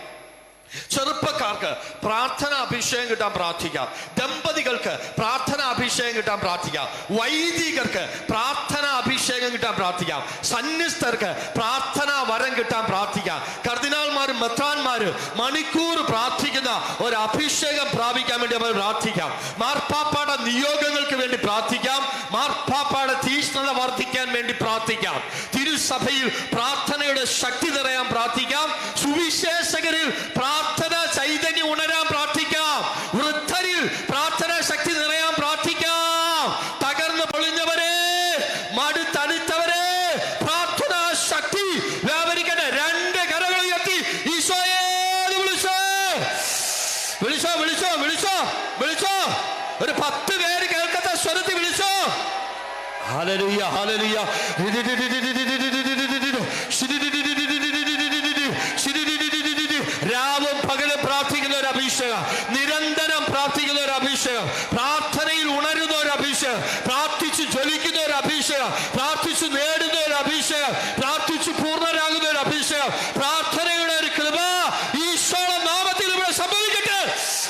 ചെറുപ്പക്കാർക്ക് പ്രാർത്ഥന അഭിഷേകം കിട്ടാൻ പ്രാർത്ഥിക്കാം. ദമ്പതികൾക്ക് പ്രാർത്ഥന അഭിഷേകം കിട്ടാൻ പ്രാർത്ഥിക്കാം. വൈദികർക്ക് പ്രാർത്ഥന അഭിഷേകം കിട്ടാൻ പ്രാർത്ഥിക്കാം. സന്യസ്തർക്ക് പ്രാർത്ഥന വരം കിട്ടാൻ പ്രാർത്ഥിക്കാം. കർദിനാൾമാരും മെത്രാന്മാരും മണിക്കൂർ പ്രാർത്ഥിക്കുന്ന ഒരു അഭിഷേകം പ്രാപിക്കാൻ വേണ്ടി നമ്മൾ പ്രാർത്ഥിക്കാം. മാർപ്പാപ്പാടെ നിയോഗങ്ങൾക്ക് വേണ്ടി പ്രാർത്ഥിക്കാം. മാർപ്പാപ്പാടെ തീഷ്ണത വർദ്ധിക്കാൻ വേണ്ടി പ്രാർത്ഥിക്കാം. തിരുസഭയിൽ പ്രാർത്ഥനയുടെ ശക്തി നിറയാൻ പ്രാർത്ഥിക്കാം. സുവിശേഷകരിൽ പ്രാർത്ഥന ചൈതന്യം ഉണരാൻ പ്രാർത്ഥിക്കാം. വൃദ്ധരിൽ പ്രാർത്ഥന ശക്തി നിറയാൻ പ്രാർത്ഥിക്കാം. തകർന്നു പൊളിഞ്ഞവരെ, മടുത്തടുത്തവരെ, പ്രാർത്ഥനാ ശക്തി വ്യാപരിക്കട്ടെ. 2 കരങ്ങൾ ഉയർത്തി ഈശോയെ വിളിച്ചോ, വിളിച്ചോ, വിളിച്ചോ, വിളിച്ചോ, വിളിച്ചോ. ഒരു 10 പേര് കേൾക്കത്തെ സ്വരത്തിൽ വിളിച്ചോ. Hallelujah, hallelujah. രാവും പകലും പ്രാർത്ഥിക്കുന്ന ഒരു അഭിഷേകം, നിരന്തരം പ്രാർത്ഥിക്കുന്ന ഒരു അഭിഷേകം, പ്രാർത്ഥനയിൽ ഉണരുന്ന ഒരു അഭിഷേകം, പ്രാർത്ഥിച്ചു ജ്വലിക്കുന്ന ഒരു അഭിഷേകം, പ്രാർത്ഥിച്ചു നേടുന്ന ഒരു അഭിഷേകം, പ്രാർത്ഥിച്ചു പൂർണ്ണരാകുന്ന ഒരു അഭിഷേകം, പ്രാർത്ഥനയുടെ ഒരു കൃപ ഈശോയുടെ നാമത്തിൽ ഇവിടെ സംഭവിക്കട്ടെ.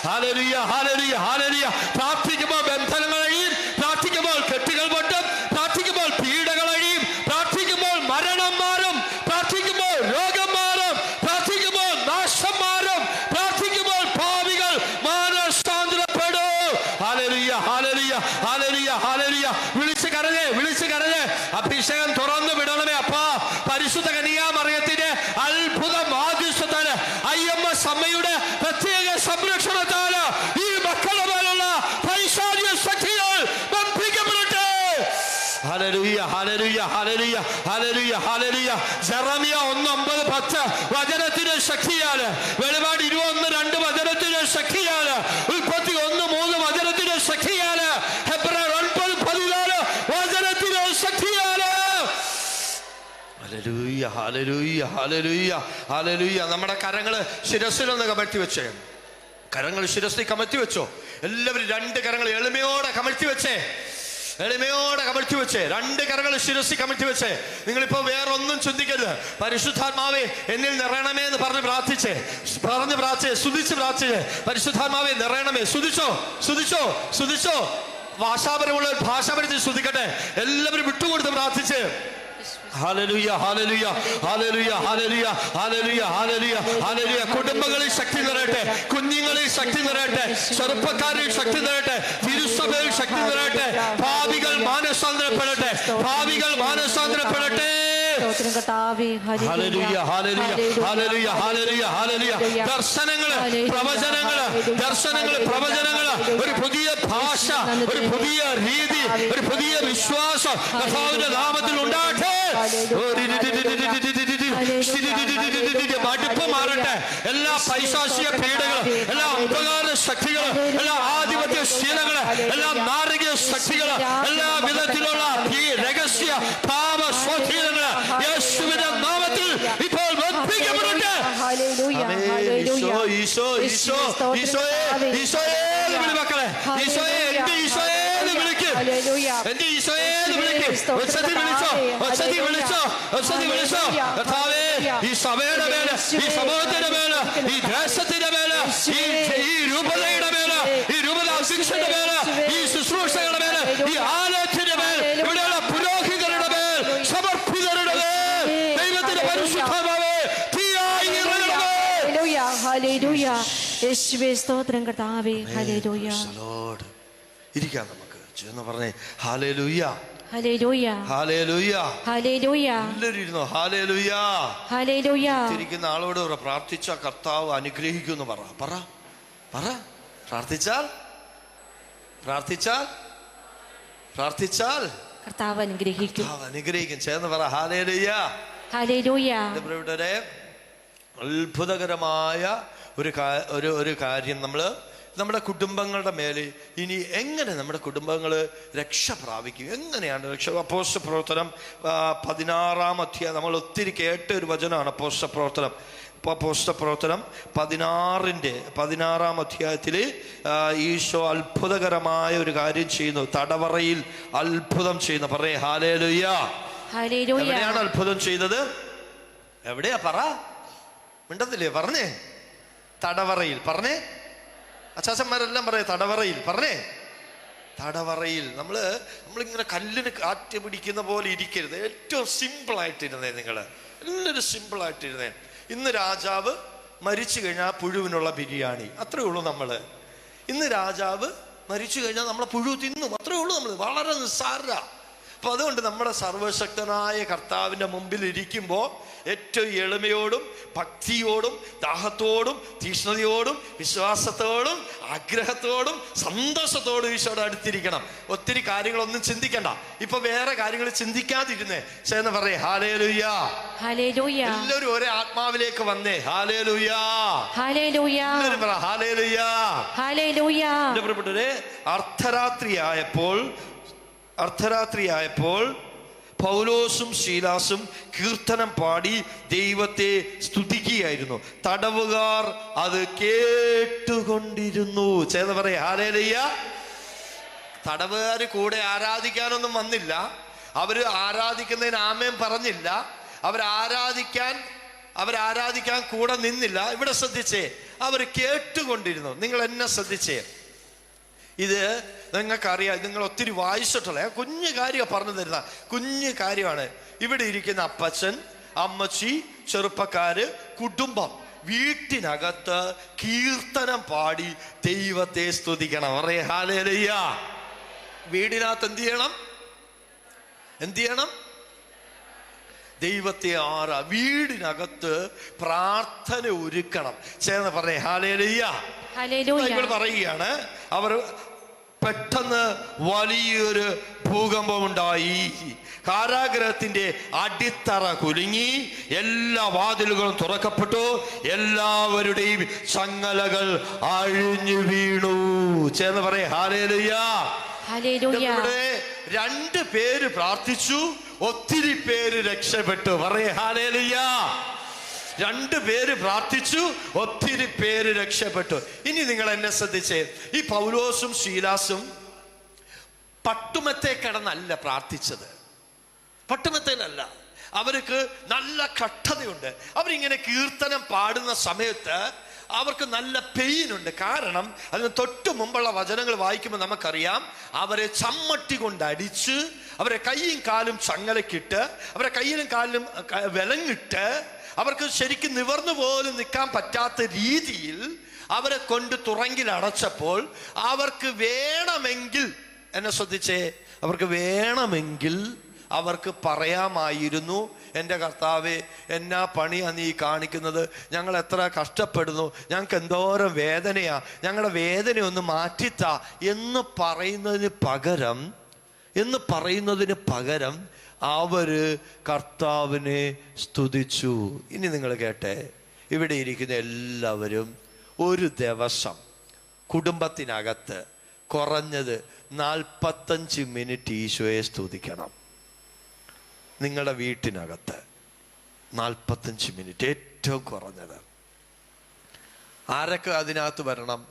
Hallelujah, hallelujah, hallelujah. പ്രാർത്ഥിക്കുമ്പോൾ ബന്ധനങ്ങൾ അഴിയും, പ്രാർത്ഥിക്കുമ്പോൾ കെട്ടുകൾ പൊട്ടും, പ്രാർത്ഥിക്കുമ്പോൾ പീഡകൾ അഴിയും, പ്രാർത്ഥിക്കുമ്പോൾ മരണം മാറും, പ്രാർത്ഥിക്കുമ്പോൾ രോഗം മാറും, പ്രാർത്ഥിക്കുമ്പോൾ നാശം മാറും, പ്രാർത്ഥിക്കുമ്പോൾ ഭാവികൾ മാനസാന്തരപ്പെടും. Hallelujah, hallelujah, hallelujah, hallelujah. വിളിച്ച് കരഞ്ഞേ, വിളിച്ച് കരഞ്ഞേ. അഭിഷേകം തുറന്നു വിടണമേ അപ്പാ. പരിശുദ്ധ കന്യാമറിയത്തിന്റെ അത്ഭുത മാധ്യസ്ഥത്താല്, IMS അമ്മയുടെ പ്രത്യേക സംരക്ഷണത്താല് ഈ മക്കളുടെ മേലുള്ള പൈശാചിക ശക്തികൾ ബന്ധിക്കപ്പെടട്ടെ. Hallelujah, hallelujah, hallelujah, hallelujah, hallelujah. ജെറമിയ 1:9-10 വചനത്തിന്റെ ശക്തിയാല്, വെളിപാട് 21:2 വചനത്തിന്റെ ശക്തിയാല്, ഉൽപ്പത്തി 1:3 വചനത്തിന്റെ ശക്തിയാല്, ഹെബ്രായർ 9:14 വചനത്തിന്റെ ശക്തിയാല്. Hallelujah, hallelujah, hallelujah, hallelujah. നമ്മുടെ കരങ്ങള് ശിരസിലൊന്ന് കമഴ്ത്തി വെച്ചേ. കരങ്ങൾ ശിരസിൽ കമഴ്ത്തി വെച്ചോ. എല്ലാവരും രണ്ട് കരങ്ങൾ എളിമയോടെ കമഴ്ത്തി വെച്ചേ. എളിമയോടെ കമഴ്ത്തി വെച്ചേ. രണ്ട് കരങ്ങൾ ശിരസിൽ കമഴ്ത്തി വെച്ചേ. നിങ്ങളിപ്പോ വേറെ ഒന്നും ചിന്തിക്കരുത്. പരിശുദ്ധാത്മാവേ എന്നിൽ നിറയണമേ എന്ന് പറഞ്ഞ് പ്രാർത്ഥിച്ചേ. സ്തുതിച്ച് പ്രാർത്ഥിച്ചേ. പരിശുദ്ധാത്മാവേ നിറയണമേ. സ്തുതിച്ചോ. ഭാഷാപരമുള്ള ഭാഷാപരത്തിൽ സ്തുതിക്കട്ടെ. എല്ലാവരും വിട്ടുകൊടുത്ത് പ്രാർത്ഥിച്ച് hallelujah, hallelujah, hallelujah, hallelujah, hallelujah, hallelujah, hallelujah. കുടുംബങ്ങളിൽ ശക്തി നിറയട്ടെ, കുഞ്ഞുങ്ങളിൽ ശക്തി നിറയട്ടെ, ചെറുപ്പക്കാരിൽ ശക്തി നിറയട്ടെ, തിരുസഭയിൽ ശക്തി നിറയട്ടെ. ഭാവികൾ മാനസാന്തരപ്പെടട്ടെ. Hallelujah, hallelujah, hallelujah, hallelujah, hallelujah. ദർശനങ്ങള്, പ്രവചനങ്ങള്, ഒരു പുതിയ ഭാഷ, ഒരു പുതിയ രീതി, ഒരു പുതിയ വിശ്വാസം കർത്താവിന്റെ നാമത്തിൽ ഉണ്ടാകട്ടെ. മടുപ്പ് മാറട്ടെ. എല്ലാ പൈശാചിക പീഡകളും, എല്ലാ അന്ധകാര ശക്തികളും, എല്ലാ ആധിപത്യ ശീലങ്ങള്, എല്ലാ നാരകീയ ശക്തികള്, എല്ലാ വിധത്തിലുള്ള ഈ രഹസ്യ പാപ സ്വാധീനങ്ങള് യേശുവിന്റെ നാമത്തിൽ ഇപ്പോൾ ബന്ധിക്കപ്പെടട്ടെ. മക്കളെ, ഈശോയെ, എന്റെ ഈശോയെ വിളിക്ക്, എന്റെ ഈശോയെ വിളിക്ക്. വിളിച്ചോ. കർത്താവേ, ഈ സഭയുടെ മേല്, ഈ സമൂഹത്തിന്റെ മേല്, ഈ ദേശത്തിന്റെ മേല്, ഈ രൂപതയുടെ മേല്, ഈ രൂപത അധ്യക്ഷന്റെ മേല്, ഈ ശുശ്രൂഷകളുടെ മേല്, ഈ ആലയത്തിന്റെ മേൽ, ഇവിടെയുള്ള പുരോഹിതരുടെ മേൽ, സമർപ്പിതരുടെ മേൽ ദൈവത്തിന്റെ പരിശുദ്ധമാവേ തീയായി ഇറങ്ങണമേ. ഹല്ലേലൂയ. യേശുവേ സ്തോത്രം കർത്താവേ. ഹല്ലേലൂയ. ഇരിക്കാം നമുക്ക്. എന്ന് പറഞ്ഞേ ഹല്ലേലൂയ, ഹല്ലേലൂയ, ഹല്ലേലൂയ, ഹല്ലേലൂയ. എല്ലാവരും ഇരുന്നോ. Hallelujah, hallelujah. ഇരിക്കുന്ന ആളോട് പ്രാർത്ഥിച്ച കർത്താവ് അനുഗ്രഹിക്കുന്നു പറ. പ്രാർത്ഥിച്ചാൽ കർത്താവ് അനുഗ്രഹിക്കും. ചേർന്ന് പറ ഹല്ലേലൂയ, ഹല്ലേലൂയ. അത്ഭുതകരമായ ഒരു കാര്യം നമ്മുടെ കുടുംബങ്ങളുടെ മേലെ ഇനി എങ്ങനെ നമ്മുടെ കുടുംബങ്ങൾ രക്ഷ പ്രാപിക്കും? എങ്ങനെയാണ് രക്ഷ? അപ്പോസ്തല പ്രവർത്തനം 16-ാം അധ്യായം നമ്മൾ ഒത്തിരി കേട്ട ഒരു വചനമാണ് അപ്പോസ്തല പ്രവർത്തനം. അപ്പോസ്തല പ്രവർത്തനം 16-ാം അധ്യായത്തിൽ ഈശോ അത്ഭുതകരമായ ഒരു കാര്യം ചെയ്യുന്നു. തടവറയിൽ അത്ഭുതം ചെയ്യുന്നു. പറയേ ഹല്ലേലൂയ. എവിടെയാണ് അത്ഭുതം ചെയ്തത്? എവിടെയാ പറ. മിണ്ടത്തില്ലേ? പറഞ്ഞേ. തടവറയിൽ. പറഞ്ഞേ. അച്ചാച്ചന്മാരെല്ലാം പറയേ തടവറയിൽ. പറഞ്ഞേ. തടവറയിൽ. നമ്മളിങ്ങനെ കല്ലിന് കാറ്റ് പിടിക്കുന്ന പോലെ ഇരിക്കരുത്. ഏറ്റവും സിമ്പിളായിട്ടിരുന്നേ. എല്ലാവരും സിമ്പിളായിട്ടിരുന്നേ. ഇന്ന് രാജാവ് മരിച്ചു കഴിഞ്ഞാൽ പുഴുവിനുള്ള ബിരിയാണി, അത്രേ ഉള്ളൂ. ഇന്ന് രാജാവ് മരിച്ചു കഴിഞ്ഞാൽ നമ്മളെ പുഴു തിന്നും, അത്രേ ഉള്ളൂ. വളരെ നിസ്സാര. അപ്പൊ അതുകൊണ്ട് നമ്മുടെ സർവശക്തനായ കർത്താവിന്റെ മുമ്പിൽ ഇരിക്കുമ്പോൾ ഏറ്റവും എളിമയോടും ഭക്തിയോടും ദാഹത്തോടും തീഷ്ണതയോടും വിശ്വാസത്തോടും ആഗ്രഹത്തോടും സന്തോഷത്തോടും ഈശോയുടെ അടുത്തിരിക്കണം. ഒത്തിരി കാര്യങ്ങളൊന്നും ചിന്തിക്കണ്ട. ഇപ്പൊ വേറെ കാര്യങ്ങൾ ചിന്തിക്കാതിരുന്നേ. ചേർന്ന് പറയേ ഹല്ലേലൂയ. എല്ലാവരും ഒരേ ആത്മാവിലേക്ക് വന്നേ. ഹല്ലേലൂയ. എല്ലാവരും പറ ഹല്ലേലൂയ. അർദ്ധരാത്രിയായപ്പോൾ പൗലോസും ശീലാസും കീർത്തനം പാടി ദൈവത്തെ സ്തുതിക്കുകയായിരുന്നു. തടവുകാർ അത് കേട്ടുകൊണ്ടിരുന്നു. ചേർന്ന് പറയാ ഹല്ലേലൂയ. തടവുകാർ കൂടെ ആരാധിക്കാനൊന്നും വന്നില്ല. അവര് ആരാധിക്കുന്നതിന് ആമേൻ പറഞ്ഞില്ല. അവരാരാധിക്കാൻ കൂടെ നിന്നില്ല. ഇവിടെ ശ്രദ്ധിച്ചേ, അവർ കേട്ടുകൊണ്ടിരുന്നു. നിങ്ങൾ എന്നെ ശ്രദ്ധിച്ചേ. ഇത് നിങ്ങൾക്കറിയാം, നിങ്ങൾ ഒത്തിരി വായിച്ചിട്ടുള്ള കുഞ്ഞു കാര്യം പറഞ്ഞു തരുന്ന കുഞ്ഞു കാര്യമാണ്. ഇവിടെ ഇരിക്കുന്ന അപ്പച്ചൻ, അമ്മച്ചി, ചെറുപ്പക്കാര്, കുടുംബം വീട്ടിനകത്ത് കീർത്തനം പാടി ദൈവത്തെ സ്തുതിക്കണം. പറയേ ഹല്ലേലൂയ. വീടിനകത്ത് എന്ത് ചെയ്യണം? ദൈവത്തെ വീടിനകത്ത് പ്രാർത്ഥന ഒരുക്കണം. ചേർന്ന് പറഞ്ഞേ ഹല്ലേലൂയ. ബൈബിൾ പറയുകയാണ്, അവർ പെട്ടെന്ന് വലിയൊരു ഭൂകമ്പമുണ്ടായി. കാരാഗ്രഹത്തിന്റെ അടിത്തറ കുലുങ്ങി, എല്ലാ വാതിലുകളും തുറക്കപ്പെട്ടു, എല്ലാവരുടെയും ചങ്ങലകൾ അഴിഞ്ഞു വീണു. ചേർന്ന് പറയേ ഹല്ലേലൂയ. 2 പേര് പ്രാർത്ഥിച്ചു, ഒത്തിരി പേര് രക്ഷപ്പെട്ടു. പറയേ ഹല്ലേലൂയ. 2 പേര് പ്രാർത്ഥിച്ചു, ഒത്തിരി പേര് രക്ഷപ്പെട്ടു. ഇനി നിങ്ങൾ എന്നെ ശ്രദ്ധിച്ചേ. ഈ പൗലോസും ശീലാസും പട്ടുമത്തെ കിടന്നല്ല പ്രാർത്ഥിച്ചത്. പട്ടുമത്തേലല്ല. അവർക്ക് നല്ല കഠിനതയുണ്ട്. അവരിങ്ങനെ കീർത്തനം പാടുന്ന സമയത്ത് അവർക്ക് നല്ല പെയിൻ ഉണ്ട്. കാരണം അതിന് തൊട്ട് മുമ്പുള്ള വചനങ്ങൾ വായിക്കുമ്പോൾ നമുക്കറിയാം, അവരെ ചമ്മട്ടി കൊണ്ട് അടിച്ച്, അവരെ കൈയും കാലും ചങ്ങലക്കിട്ട്, അവരെ കയ്യിലും കാലിലും വിലങ്ങിട്ട്, അവർക്ക് ശരിക്കും നിവർന്നു പോലും നിൽക്കാൻ പറ്റാത്ത രീതിയിൽ അവരെ കൊണ്ട് തുറങ്കിൽ അടച്ചപ്പോൾ അവർക്ക് വേണമെങ്കിൽ, എന്നെ ശ്രദ്ധിച്ചേ, അവർക്ക് വേണമെങ്കിൽ അവർക്ക് പറയാമായിരുന്നു, എൻ്റെ കർത്താവേ, എന്നാ പണിയാ നീ കാണിക്കുന്നത്, ഞങ്ങൾ എത്ര കഷ്ടപ്പെടുന്നു, ഞങ്ങൾക്ക് എന്തോരം വേദനയാ, ഞങ്ങളുടെ വേദനയൊന്ന് മാറ്റിത്താ എന്ന് പറയുന്നതിന് പകരം അവര് കർത്താവിനെ സ്തുതിച്ചു. ഇനി നിങ്ങൾ കേട്ടെ, ഇവിടെ ഇരിക്കുന്ന എല്ലാവരും ഒരു ദിവസം കുടുംബത്തിനകത്ത് കുറഞ്ഞത് 45 മിനിറ്റ് ഈശോയെ സ്തുതിക്കണം. നിങ്ങളുടെ വീട്ടിനകത്ത് 45 മിനിറ്റ് ഏറ്റവും കുറഞ്ഞത്. ആരൊക്കെ അതിനകത്ത് വരണം?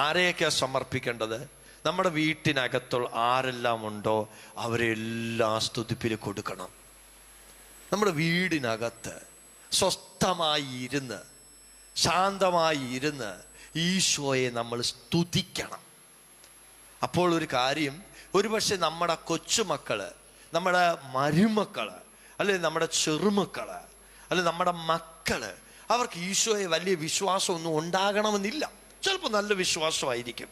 ആരെയൊക്കെ സമർപ്പിക്കേണ്ടത്? നമ്മുടെ വീട്ടിനകത്തുള്ള ആരെല്ലാം ഉണ്ടോ അവരെല്ലാം സ്തുതിപ്പിൽ കൊടുക്കണം. നമ്മുടെ വീടിനകത്ത് സ്വസ്ഥമായി ഇരുന്ന്, ശാന്തമായി ഇരുന്ന് ഈശോയെ നമ്മൾ സ്തുതിക്കണം. അപ്പോൾ ഒരു കാര്യം, ഒരുപക്ഷെ നമ്മുടെ കൊച്ചുമക്കള്, നമ്മുടെ മരുമക്കള്, അല്ലെ നമ്മുടെ ചെറുമക്കള്, അല്ലെ നമ്മുടെ മക്കള്, അവർക്ക് ഈശോയെ വലിയ വിശ്വാസമൊന്നും ഉണ്ടാകണമെന്നില്ല. ചിലപ്പോൾ നല്ല വിശ്വാസമായിരിക്കും.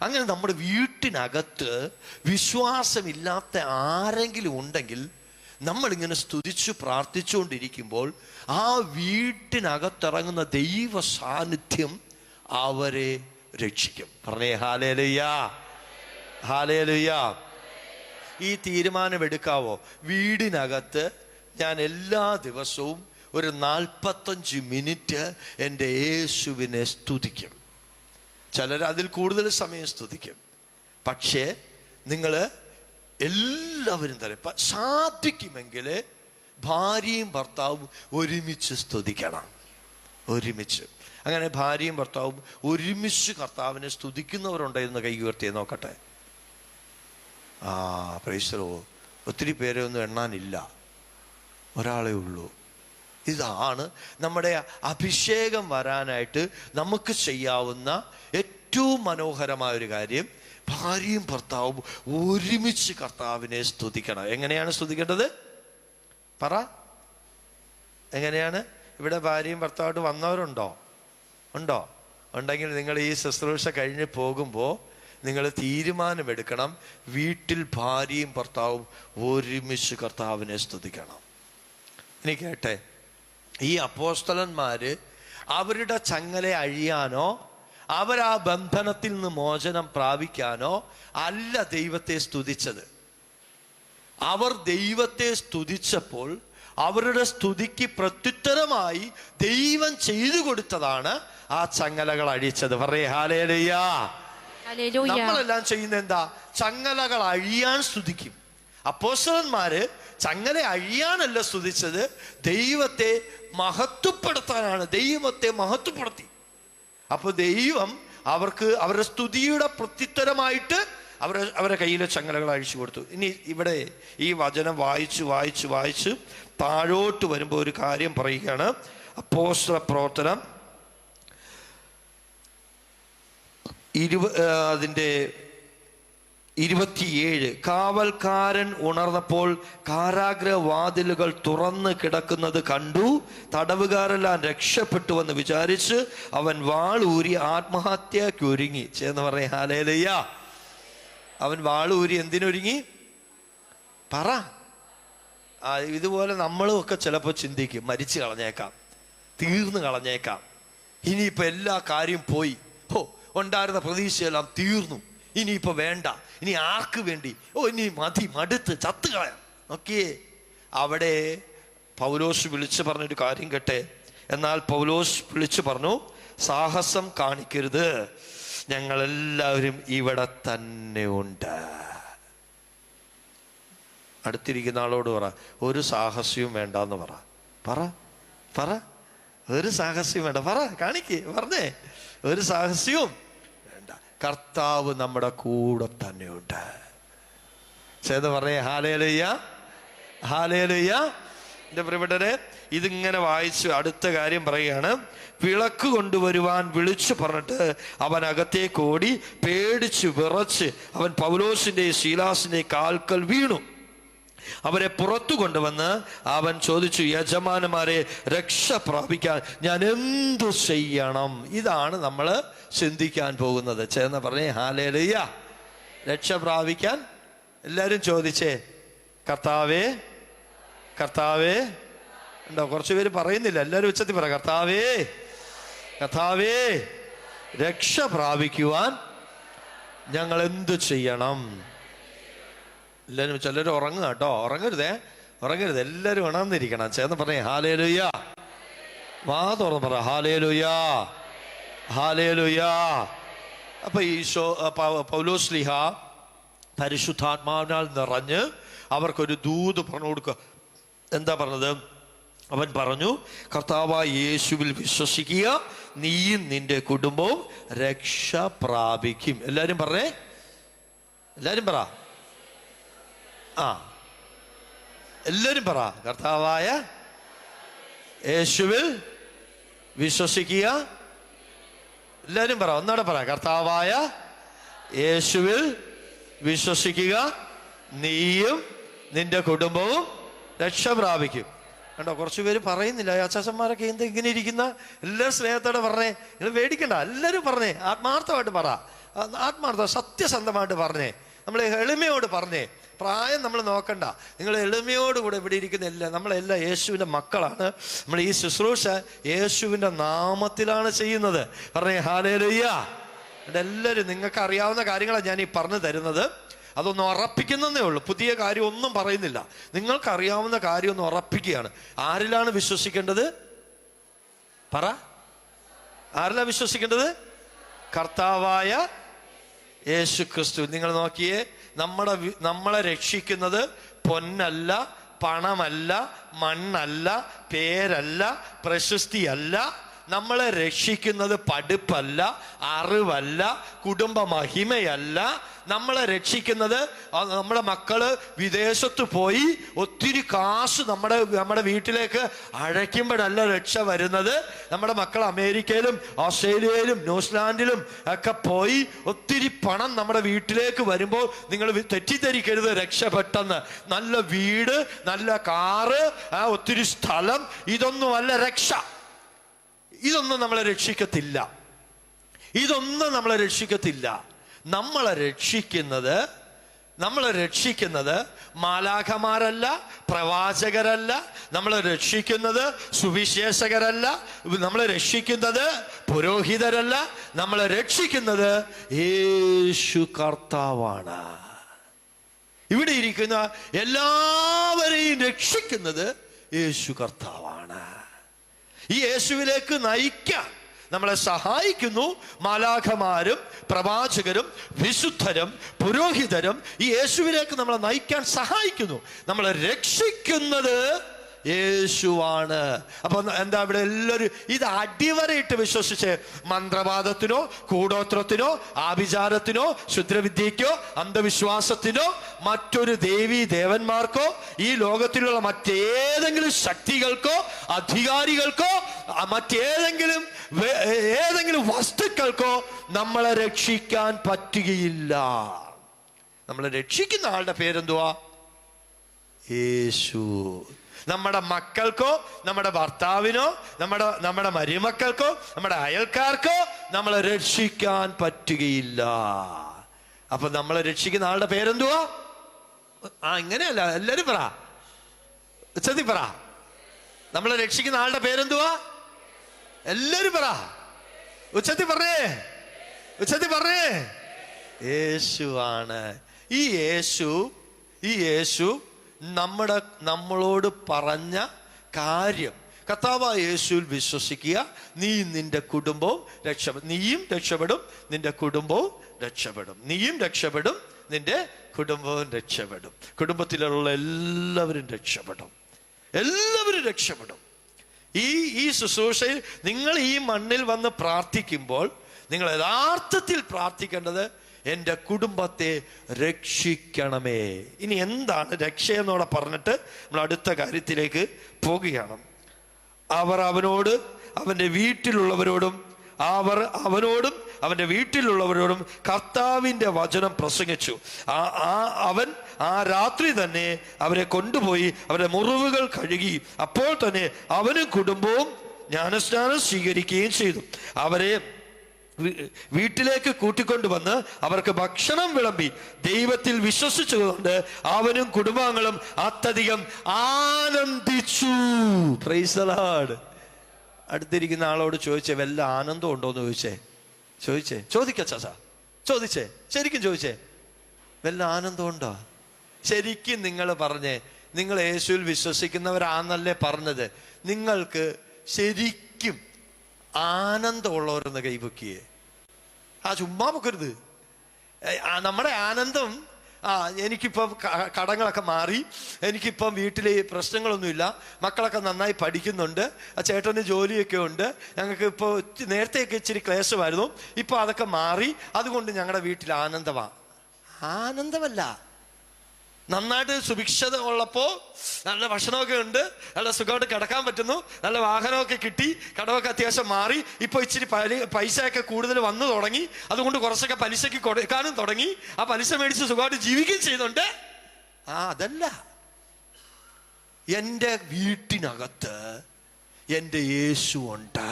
അങ്ങനെ നമ്മുടെ വീട്ടിനകത്ത് വിശ്വാസമില്ലാത്ത ആരെങ്കിലും ഉണ്ടെങ്കിൽ നമ്മളിങ്ങനെ സ്തുതിച്ചു പ്രാർത്ഥിച്ചുകൊണ്ടിരിക്കുമ്പോൾ ആ വീട്ടിനകത്തിറങ്ങുന്ന ദൈവ സാന്നിധ്യം അവരെ രക്ഷിക്കും. പറഞ്ഞേ ഹല്ലേലൂയ, ഹല്ലേലൂയ. ഈ തീരുമാനമെടുക്കാവോ? വീടിനകത്ത് ഞാൻ എല്ലാ ദിവസവും ഒരു 45 മിനിറ്റ് എൻ്റെ യേശുവിനെ സ്തുതിക്കും. ചിലർ അതിൽ കൂടുതൽ സമയം സ്തുതിക്കും. പക്ഷേ നിങ്ങൾ എല്ലാവരും തന്നെ സാധിക്കുമെങ്കിൽ ഭാര്യയും ഭർത്താവും ഒരുമിച്ച് സ്തുതിക്കണം. ഒരുമിച്ച്. അങ്ങനെ ഭാര്യയും ഭർത്താവും ഒരുമിച്ച് കർത്താവിനെ സ്തുതിക്കുന്നവരുണ്ടായിരുന്ന കൈ ഉയർത്തിയെ നോക്കട്ടെ. Praise the Lord. ഒത്തിരി പേരെ ഒന്നും എണ്ണാനില്ല, ഒരാളേ ഉള്ളൂ. ഇതാണ് നമ്മുടെ അഭിഷേകം വരാനായിട്ട് നമുക്ക് ചെയ്യാവുന്ന ഏറ്റവും മനോഹരമായൊരു കാര്യം. ഭാര്യയും ഭർത്താവും ഒരുമിച്ച് കർത്താവിനെ സ്തുതിക്കണം. എങ്ങനെയാണ് സ്തുതിക്കേണ്ടത്? പറ, എങ്ങനെയാണ്? ഇവിടെ ഭാര്യയും ഭർത്താവായിട്ട് വന്നവരുണ്ടോ? ഉണ്ടെങ്കിൽ നിങ്ങൾ ഈ ശുശ്രൂഷ കഴിഞ്ഞ് പോകുമ്പോൾ നിങ്ങൾ തീരുമാനമെടുക്കണം, വീട്ടിൽ ഭാര്യയും ഭർത്താവും ഒരുമിച്ച് കർത്താവിനെ സ്തുതിക്കണം. ഇനി കേട്ടെ, ഈ അപ്പോസ്തലന്മാര് അവരുടെ ചങ്ങല അഴിയാനോ അവരാ ബന്ധനത്തിൽ നിന്ന് മോചനം പ്രാപിക്കാനോ അല്ല ദൈവത്തെ സ്തുതിച്ചത്. അവർ ദൈവത്തെ സ്തുതിച്ചപ്പോൾ അവരുടെ സ്തുതിക്ക് പ്രത്യുത്തരമായി ദൈവം ചെയ്തു കൊടുത്തതാണ് ആ ചങ്ങലകൾ അഴിച്ചത്. പറയേ ഹല്ലേലൂയ. നമ്മളെല്ലാം ചെയ്യുന്ന എന്താ? ചങ്ങലകൾ അഴിയാൻ സ്തുതിക്കും. അപ്പോസ്തലന്മാര് ചങ്ങല അഴിയാനല്ല സ്തുതിച്ചത്, ദൈവത്തെ മഹത്വപ്പെടുത്താനാണ്. ദൈവത്തെ മഹത്വപ്പെടുത്തി. അപ്പൊ ദൈവം അവർക്ക് അവരുടെ സ്തുതിയുടെ പ്രത്യുത്തരമായിട്ട് അവരുടെ കയ്യിലെ ചങ്ങലകൾ അഴിച്ചു കൊടുത്തു. ഇനി ഇവിടെ ഈ വചനം വായിച്ച് താഴോട്ട് വരുമ്പോൾ ഒരു കാര്യം പറയുകയാണ്. അപ്പോസ്തല പ്രവർത്തനം 27 കാവൽക്കാരൻ ഉണർന്നപ്പോൾ കാരാഗ്രഹവാതിലുകൾ തുറന്ന് കിടക്കുന്നത് കണ്ടു. തടവുകാരെല്ലാം രക്ഷപ്പെട്ടുവെന്ന് വിചാരിച്ച് അവൻ വാളൂരി ആത്മഹത്യക്കൊരുങ്ങി. ചേർന്ന് പറഞ്ഞേ ഹല്ലേലൂയ. അവൻ വാളൂരി എന്തിനൊരുങ്ങി? പറ. ഇതുപോലെ നമ്മളും ഒക്കെ ചിലപ്പോൾ ചിന്തിക്കും, മരിച്ചു കളഞ്ഞേക്കാം, തീർന്നു കളഞ്ഞേക്കാം, ഇനിയിപ്പോൾ എല്ലാ കാര്യം പോയി, ഉണ്ടായിരുന്ന പ്രതീക്ഷയെല്ലാം തീർന്നു, ഇനിയിപ്പോൾ വേണ്ട, ഇനി ആർക്ക് വേണ്ടി, ഇനി മതി, മടുത്ത് ചത്തുകളയാം. ഓക്കെ, അവിടെ പൗലോസ് വിളിച്ചു പറഞ്ഞൊരു കാര്യം കേട്ടെ. എന്നാൽ പൗലോസ് വിളിച്ചു പറഞ്ഞു, സാഹസം കാണിക്കരുത്, ഞങ്ങളെല്ലാവരും ഇവിടെ തന്നെ ഉണ്ട്. അടുത്തിരിക്കുന്ന ആളോട് പറ, ഒരു സാഹസ്യവും വേണ്ടെന്ന് പറ. പറ പറ ഒരു സാഹസ്യം വേണ്ട. പറ, കാണിക്ക്, പറഞ്ഞേ. ഒരു സാഹസ്യവും വേണ്ട. കർത്താവ് നമ്മുടെ കൂടെ തന്നെയുണ്ട്. ചേർന്ന് പറഞ്ഞേ ഹല്ലേലൂയ, ഹല്ലേലൂയ. എൻ്റെ പ്രിയപ്പെട്ടവരെ, ഇതിങ്ങനെ വായിച്ചു അടുത്ത കാര്യം പറയുകയാണ്. വിളക്ക് കൊണ്ടുവരുവാൻ വിളിച്ചു പറഞ്ഞിട്ട് അവൻ അകത്തേക്ക് ഓടി. പേടിച്ച് വിറച്ച് അവൻ പൗലോസിന്റെ ശീലാസിന്റെ കാൽക്കൽ വീണു. അവരെ പുറത്തു കൊണ്ടുവന്ന് അവൻ ചോദിച്ചു, യജമാനന്മാരെ, രക്ഷ പ്രാപിക്കാൻ ഞാൻ എന്തു ചെയ്യണം? ഇതാണ് നമ്മൾ ചിന്തിക്കാൻ പോകുന്നത്. ചേർന്ന് പറഞ്ഞേ ഹല്ലേലൂയ. രക്ഷ പ്രാപിക്കാൻ എല്ലാവരും ചോദിച്ചേ, കർത്താവേ, കർത്താവേ. ഉണ്ടോ? കുറച്ചു പേര് പറയുന്നില്ല. എല്ലാവരും ഉച്ചത്തിൽ പറ, കർത്താവേ, കർത്താവേ, രക്ഷ പ്രാപിക്കുവാൻ ഞങ്ങൾ എന്തു ചെയ്യണം? എല്ലാവരും, ചിലർ ഉറങ്ങുക കേട്ടോ. ഉറങ്ങരുത്, എല്ലാവരും ഉണർന്നിരിക്കണം. ചേർന്ന് പറഞ്ഞേ ഹല്ലേലൂയ. വാ തുറന്ന് പറ ഹല്ലേലൂയ, ഹല്ലേലൂയ. അപ്പൊ ഈശോ പൗലോസ് ശ്ലീഹ പരിശുദ്ധാത്മാവിനാൽ നിറഞ്ഞ് അവർക്കൊരു ദൂത് പറഞ്ഞു കൊടുക്കുക. എന്താ പറഞ്ഞത്? അവൻ പറഞ്ഞു, കർത്താവായ യേശുവിൽ വിശ്വസിക്കുക, നീയും നിന്റെ കുടുംബവും രക്ഷ പ്രാപിക്കും. എല്ലാവരും പറഞ്ഞേ, എല്ലാവരും പറ. എല്ലാവരും പറ, കർത്താവായ യേശുവിൽ വിശ്വസിക്കുക. എല്ലാവരും പറ, ഒന്നാടെ പറ, കർത്താവായ യേശുവിൽ വിശ്വസിക്കുക, നീയും നിന്റെ കുടുംബവും രക്ഷ പ്രാപിക്കും. കണ്ടോ? കുറച്ചു പേര് പറയുന്നില്ല. അച്ചാച്ചന്മാരൊക്കെ എന്താ ഇങ്ങനെ ഇരിക്കുന്ന? എല്ലാവരും സ്നേഹത്തോടെ പറഞ്ഞേ, നിങ്ങൾ പേടിക്കണ്ട. എല്ലാവരും പറഞ്ഞേ, ആത്മാർത്ഥമായിട്ട് പറ, ആത്മാർത്ഥ സത്യസന്ധമായിട്ട് പറഞ്ഞേ, നമ്മൾ എളിമയോട് പറഞ്ഞേ. പ്രായം നമ്മൾ നോക്കണ്ട. നിങ്ങൾ എളിമയോടുകൂടെ ഇവിടെ ഇരിക്കുന്ന നമ്മളെല്ലാം യേശുവിൻ്റെ മക്കളാണ്. നമ്മൾ ഈ ശുശ്രൂഷ യേശുവിൻ്റെ നാമത്തിലാണ് ചെയ്യുന്നത്. പറഞ്ഞേ ഹല്ലേലൂയ. എല്ലാവരും, നിങ്ങൾക്ക് അറിയാവുന്ന കാര്യങ്ങളാണ് ഞാൻ ഈ പറഞ്ഞു തരുന്നത്. അതൊന്ന് ഉറപ്പിക്കുന്നതേ ഉള്ളൂ. പുതിയ കാര്യം ഒന്നും പറയുന്നില്ല. നിങ്ങൾക്കറിയാവുന്ന കാര്യം ഒന്ന് ഉറപ്പിക്കുകയാണ്. ആരിലാണ് വിശ്വസിക്കേണ്ടത്? പറ, ആരിലാണ് വിശ്വസിക്കേണ്ടത്? കർത്താവായ യേശു ക്രിസ്തു. നിങ്ങൾ നോക്കിയേ, നമ്മളെ രക്ഷിക്കുന്നത് പൊന്നല്ല, പണമല്ല, മണ്ണല്ല, പേരല്ല, പ്രശസ്തിയല്ല. നമ്മളെ രക്ഷിക്കുന്നത് പഠിപ്പല്ല, അറിവല്ല, കുടുംബ മഹിമയല്ല. നമ്മളെ രക്ഷിക്കുന്നത് നമ്മുടെ മക്കള് വിദേശത്ത് പോയി ഒത്തിരി കാശ് നമ്മുടെ വീട്ടിലേക്ക് അഴയ്ക്കുമ്പോഴല്ല രക്ഷ വരുന്നത്. നമ്മുടെ മക്കൾ അമേരിക്കയിലും ഓസ്ട്രേലിയയിലും ന്യൂസിലാൻഡിലും ഒക്കെ പോയി ഒത്തിരി പണം നമ്മുടെ വീട്ടിലേക്ക് വരുമ്പോൾ നിങ്ങൾ തെറ്റിദ്ധരിക്കരുത് രക്ഷപ്പെട്ടെന്ന്. നല്ല വീട്, നല്ല കാറ്, ഒത്തിരി സ്ഥലം, ഇതൊന്നുമല്ല രക്ഷ. ഇതൊന്നും നമ്മളെ രക്ഷിക്കത്തില്ല. ഇതൊന്നും നമ്മളെ രക്ഷിക്കത്തില്ല. നമ്മളെ രക്ഷിക്കുന്നത് മാലാഖമാരല്ല, പ്രവാചകരല്ല, നമ്മളെ രക്ഷിക്കുന്നത് സുവിശേഷകരല്ല, നമ്മളെ രക്ഷിക്കുന്നത് പുരോഹിതരല്ല, നമ്മളെ രക്ഷിക്കുന്നത് യേശു കർത്താവാണ്. ഇവിടെ ഇരിക്കുന്ന എല്ലാവരെയും രക്ഷിക്കുന്നത് യേശു കർത്താവാണ്. ഈ യേശുവിലേക്ക് നയിക്കാൻ നമ്മളെ സഹായിക്കുന്നു മാലാഖമാരും പ്രവാചകരും വിശുദ്ധരും പുരോഹിതരും. ഈ യേശുവിലേക്ക് നമ്മളെ നയിക്കാൻ സഹായിക്കുന്നു. നമ്മളെ രക്ഷിക്കുന്നത് യേശുവാണ്. അപ്പൊ എന്താ ഇവിടെ എല്ലാവരും ഇത് അടിവരയിട്ട് വിശ്വസിച്ച് മന്ത്രവാദത്തിനോ കൂടോത്രത്തിനോ ആഭിചാരത്തിനോ ക്ഷുദ്രവിദ്യക്കോ അന്ധവിശ്വാസത്തിനോ മറ്റൊരു ദേവീ ദേവന്മാർക്കോ ഈ ലോകത്തിലുള്ള മറ്റേതെങ്കിലും ശക്തികൾക്കോ അധികാരികൾക്കോ ഏതെങ്കിലും വസ്തുക്കൾക്കോ നമ്മളെ രക്ഷിക്കാൻ പറ്റുകയില്ല. നമ്മളെ രക്ഷിക്കുന്ന ആളുടെ പേരെന്തുവാ? യേശു. നമ്മുടെ മക്കൾക്കോ നമ്മുടെ ഭർത്താവിനോ നമ്മുടെ മരുമക്കൾക്കോ നമ്മുടെ അയൽക്കാർക്കോ നമ്മളെ രക്ഷിക്കാൻ പറ്റുകയില്ല. അപ്പൊ നമ്മളെ രക്ഷിക്കുന്ന ആളുടെ പേരെന്തുവാ? ഇങ്ങനെയല്ല, എല്ലാരും പറ, ഉച്ചത്തിൽ പറ. നമ്മളെ രക്ഷിക്കുന്ന ആളുടെ പേരെന്തുവാ? എല്ലാരും പറ, ഉച്ചത്തിൽ പറഞ്ഞേ. യേശുവാണ്. ഈ യേശു നമ്മളോട് പറഞ്ഞ കാര്യം. കർത്താവായ യേശുവിൽ വിശ്വസിക്കുക, നീയും നിന്റെ കുടുംബവും രക്ഷപ്പെടും. നീയും രക്ഷപ്പെടും, നിന്റെ കുടുംബവും രക്ഷപ്പെടും. നീയും രക്ഷപ്പെടും, നിന്റെ കുടുംബവും രക്ഷപ്പെടും. കുടുംബത്തിലുള്ള എല്ലാവരും രക്ഷപ്പെടും. എല്ലാവരും രക്ഷപ്പെടും. ഈ ശുശ്രൂഷയിൽ നിങ്ങൾ ഈ മണ്ണിൽ വന്ന് പ്രാർത്ഥിക്കുമ്പോൾ നിങ്ങൾ യഥാർത്ഥത്തിൽ പ്രാർത്ഥിക്കേണ്ടത്, എൻ്റെ കുടുംബത്തെ രക്ഷിക്കണമേ. ഇനി എന്താണ് രക്ഷയെന്നോടെ പറഞ്ഞിട്ട് നമ്മൾ അടുത്ത കാര്യത്തിലേക്ക് പോകുകയാണ്. അവർ അവനോട് അവൻ്റെ വീട്ടിലുള്ളവരോടും അവൻ്റെ വീട്ടിലുള്ളവരോടും കർത്താവിൻ്റെ വചനം പ്രസംഗിച്ചു. അവൻ ആ രാത്രി തന്നെ അവരെ കൊണ്ടുപോയി അവരുടെ മുറിവുകൾ കഴുകി. അപ്പോൾ തന്നെ അവനും കുടുംബവും ജ്ഞാനസ്നാനം സ്വീകരിക്കുകയും ചെയ്തു. അവരെ വീട്ടിലേക്ക് കൂട്ടിക്കൊണ്ടുവന്ന് അവർക്ക് ഭക്ഷണം വിളമ്പി. ദൈവത്തിൽ വിശ്വസിച്ചുകൊണ്ട് അവനും കുടുംബാംഗങ്ങളും അത്യധികം ആനന്ദിച്ചു. Praise the Lord. അടുത്തിരിക്കുന്ന ആളോട് ചോദിച്ചേ, വല്ല ആനന്ദം ഉണ്ടോ എന്ന് ചോദിച്ചേ. ശരിക്കും ചോദിച്ചേ, വല്ല ആനന്ദം ഉണ്ടോ? ശരിക്കും നിങ്ങൾ പറഞ്ഞേ, നിങ്ങൾ യേശുവിൽ വിശ്വസിക്കുന്നവരാന്നല്ലേ പറഞ്ഞത്? നിങ്ങൾക്ക് ശരിക്കും ആനന്ദമുള്ളവരെന്ന് കൈപൊക്കിയേ. ചുമ്മാ പൊക്കരുത്. നമ്മുടെ ആനന്ദം, എനിക്കിപ്പം കടങ്ങളൊക്കെ മാറി, എനിക്കിപ്പം വീട്ടിൽ പ്രശ്നങ്ങളൊന്നുമില്ല, മക്കളൊക്കെ നന്നായി പഠിക്കുന്നുണ്ട്, ചേട്ടന് ജോലിയൊക്കെ ഉണ്ട്, ഞങ്ങൾക്ക് ഇപ്പോൾ നേരത്തെയൊക്കെ ഇച്ചിരി ക്ലേശമായിരുന്നു, ഇപ്പോൾ അതൊക്കെ മാറി, അതുകൊണ്ട് ഞങ്ങളുടെ വീട്ടിൽ ആനന്ദമല്ല. നന്നായിട്ട് സുഭിക്ഷത ഉള്ളപ്പോൾ നല്ല ഭക്ഷണമൊക്കെ ഉണ്ട്, നല്ല സുഖമായിട്ട് കിടക്കാൻ പറ്റുന്നു, നല്ല വാഹനമൊക്കെ കിട്ടി, കടമൊക്കെ അത്യാവശ്യം മാറി, ഇപ്പോൾ ഇച്ചിരി പൈസയൊക്കെ കൂടുതൽ വന്നു തുടങ്ങി, അതുകൊണ്ട് കുറച്ചൊക്കെ പലിശയ്ക്ക് കൊടുക്കാനും തുടങ്ങി, ആ പലിശ മേടിച്ച് സുഖമായിട്ട് ജീവിക്കുകയും ചെയ്യുന്നുണ്ട്. അതല്ല. എൻ്റെ വീട്ടിനകത്ത് എൻ്റെ യേശു ഉണ്ട്,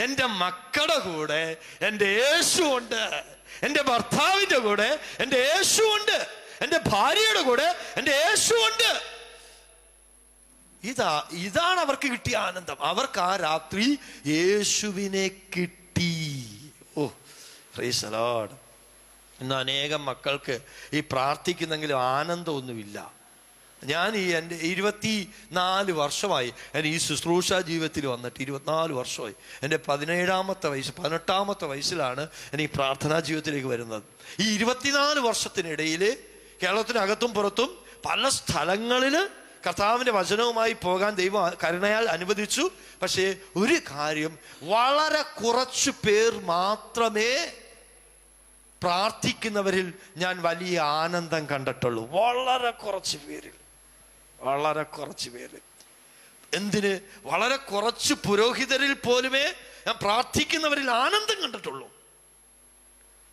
എൻ്റെ മക്കളുടെ കൂടെ എൻ്റെ യേശു ഉണ്ട്, എൻ്റെ ഭർത്താവിൻ്റെ കൂടെ എൻ്റെ യേശു ഉണ്ട്, എൻ്റെ ഭാര്യയുടെ കൂടെ എൻ്റെ യേശു ഉണ്ട്. ഇതാണ് അവർക്ക് കിട്ടിയ ആനന്ദം. അവർക്ക് ആ രാത്രി യേശുവിനെ കിട്ടി. Praise the Lord. ഇന്ന് അനേകം മക്കൾക്ക് ഈ പ്രാർത്ഥിക്കുന്നെങ്കിലും ആനന്ദമൊന്നുമില്ല. ഞാൻ എൻ്റെ 24 വർഷമായി എൻ്റെ ഈ ശുശ്രൂഷ ജീവിതത്തിൽ വന്നിട്ട് 24 വർഷമായി. എൻ്റെ 18ാമത്തെ വയസ്സിലാണ് ഞാൻ ഈ പ്രാർത്ഥനാ ജീവിതത്തിലേക്ക് വരുന്നത്. ഈ 24 വർഷത്തിനിടയിൽ കേരളത്തിനകത്തും പുറത്തും പല സ്ഥലങ്ങളിൽ കർത്താവിൻ്റെ വചനവുമായി പോകാൻ ദൈവം കരുണയാൽ അനുവദിച്ചു. പക്ഷേ ഒരു കാര്യം, വളരെ കുറച്ചു പേർ മാത്രമേ പ്രാർത്ഥിക്കുന്നവരിൽ ഞാൻ വലിയ ആനന്ദം കണ്ടിട്ടുള്ളൂ. വളരെ കുറച്ച് പേര്. എന്തിന്? വളരെ കുറച്ച് പുരോഹിതരിൽ പോലുമേ ഞാൻ പ്രാർത്ഥിക്കുന്നവരിൽ ആനന്ദം കണ്ടിട്ടുള്ളൂ.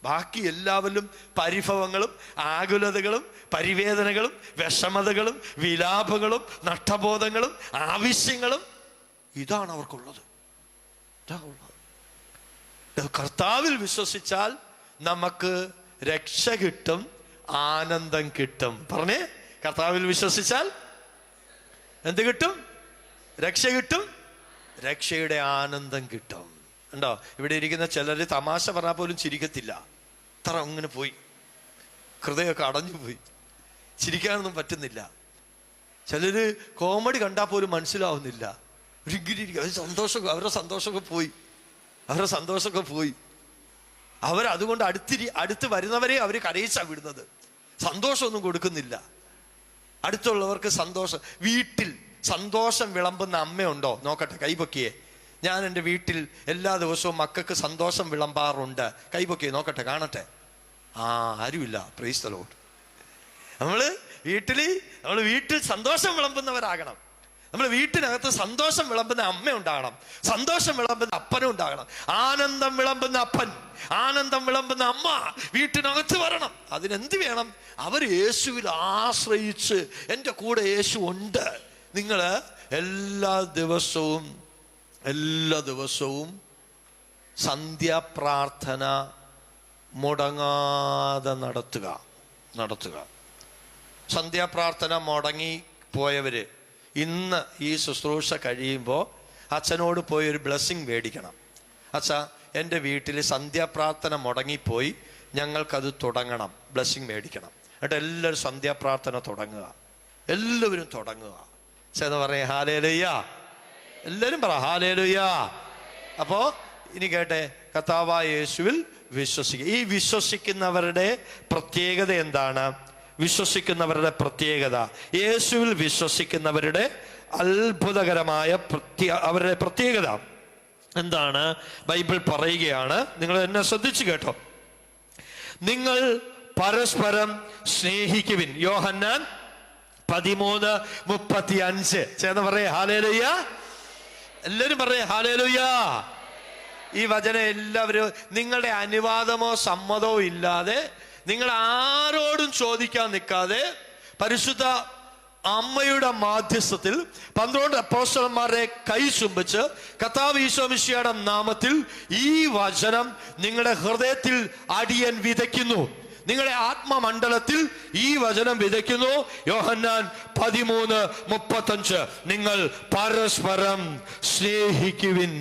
ബാക്കി എല്ലാവരിലും പരിഭവങ്ങളും ആകുലതകളും പരിവേദനകളും വിഷമതകളും വിലാപങ്ങളും നഷ്ടബോധങ്ങളും ആവശ്യങ്ങളും ഇതാണ് അവർക്കുള്ളത്. കർത്താവിൽ വിശ്വസിച്ചാൽ നമുക്ക് രക്ഷ കിട്ടും, ആനന്ദം കിട്ടും. പറഞ്ഞേ, കർത്താവിൽ വിശ്വസിച്ചാൽ എന്ത് കിട്ടും? രക്ഷ കിട്ടും, രക്ഷയുടെ ആനന്ദം കിട്ടും. ഉണ്ടോ? ഇവിടെ ഇരിക്കുന്ന ചിലർ തമാശ പറഞ്ഞാൽ പോലും ചിരിക്കത്തില്ല. അത്ര അങ്ങനെ പോയി, ഹൃദയമൊക്കെ അടഞ്ഞു പോയി, ചിരിക്കാനൊന്നും പറ്റുന്നില്ല. ചിലര് കോമഡി കണ്ടാൽ പോലും മനസ്സിലാവുന്നില്ല. അവരുടെ സന്തോഷമൊക്കെ പോയി. അവരതുകൊണ്ട് അടുത്ത് വരുന്നവരെ അവർ കരയിച്ചാ വിടുന്നത്. സന്തോഷമൊന്നും കൊടുക്കുന്നില്ല. അടുത്തുള്ളവർക്ക് സന്തോഷം. വീട്ടിൽ സന്തോഷം വിളമ്പുന്ന അമ്മയുണ്ടോ? നോക്കട്ടെ, കൈപൊക്കിയേ. ഞാൻ എൻ്റെ വീട്ടിൽ എല്ലാ ദിവസവും മക്കൾക്ക് സന്തോഷം വിളമ്പാറുണ്ട്. കൈപൊക്കിയേ, നോക്കട്ടെ, കാണട്ടെ. ആരുമില്ല. Praise the Lord. നമ്മൾ വീട്ടിൽ സന്തോഷം വിളമ്പുന്നവരാകണം. നമ്മൾ വീട്ടിനകത്ത് സന്തോഷം വിളമ്പുന്ന അമ്മ ഉണ്ടാകണം, സന്തോഷം വിളമ്പുന്ന അപ്പനും ഉണ്ടാകണം. ആനന്ദം വിളമ്പുന്ന അപ്പൻ, ആനന്ദം വിളമ്പുന്ന അമ്മ വീട്ടിനകത്ത് വരണം. അതിനെന്ത് വേണം? അവർ യേശുവിൽ ആശ്രയിച്ച് എൻ്റെ കൂടെ യേശു ഉണ്ട്. നിങ്ങൾ എല്ലാ ദിവസവും സന്ധ്യാപ്രാർത്ഥന മുടങ്ങാതെ നടത്തുക. സന്ധ്യാപ്രാർത്ഥന മുടങ്ങി പോയവര് ഇന്ന് ഈ ശുശ്രൂഷ കഴിയുമ്പോൾ അച്ഛനോട് പോയി ഒരു ബ്ലെസ്സിങ് മേടിക്കണം. അച്ഛാ, എൻ്റെ വീട്ടിൽ സന്ധ്യാപ്രാർത്ഥന മുടങ്ങിപ്പോയി, ഞങ്ങൾക്കത് തുടങ്ങണം. ബ്ലെസ്സിങ് മേടിക്കണം. എന്നിട്ട് എല്ലാവരും സന്ധ്യാപ്രാർത്ഥന തുടങ്ങുക. എല്ലാവരും തുടങ്ങുക. എന്ന് പറയേ ഹല്ലേലൂയ. എല്ലാവരും പറ ഹല്ലേലൂയ. അപ്പോൾ ഇനി കേട്ടെ, കർത്താവായ യേശുവിൽ വിശ്വസിക്കുക. ഈ വിശ്വസിക്കുന്നവരുടെ പ്രത്യേകത എന്താണ്? വിശ്വസിക്കുന്നവരുടെ പ്രത്യേകത, യേശുവിൽ വിശ്വസിക്കുന്നവരുടെ അത്ഭുതകരമായ അവരുടെ പ്രത്യേകത എന്താണ്? ബൈബിൾ പറയുകയാണ്, നിങ്ങൾ എന്നെ ശ്രദ്ധിച്ചു കേട്ടോ. നിങ്ങൾ പരസ്പരം സ്നേഹിക്കുവിൻ. യോഹന്നാൻ 13:35. ചേർന്ന് പറയേ ഹല്ലേലൂയ. എല്ലാവരും പറയേ ഹല്ലേലൂയ. ഈ വചനം എല്ലാവരും നിങ്ങളുടെ അനുവാദമോ സമ്മതമോ ഇല്ലാതെ, നിങ്ങൾ ആരോടും ചോദിക്കാൻ നിൽക്കാതെ, പരിശുദ്ധ അമ്മയുടെ മാധ്യസ്ഥത്തിൽ 12 അപ്പോസ്തലന്മാരെ കൈ ചുംബിച്ച് കർത്താവ് ഈശോ മിശിഹായുടെ നാമത്തിൽ ഈ വചനം നിങ്ങളുടെ ഹൃദയത്തിൽ അടിയൻ വിതയ്ക്കുന്നു, നിങ്ങളുടെ ആത്മമണ്ഡലത്തിൽ ഈ വചനം വിതയ്ക്കുന്നു. യോഹന്നാൻ 13:35. നിങ്ങൾ പരസ്പരം സ്നേഹിക്കുവിൻ.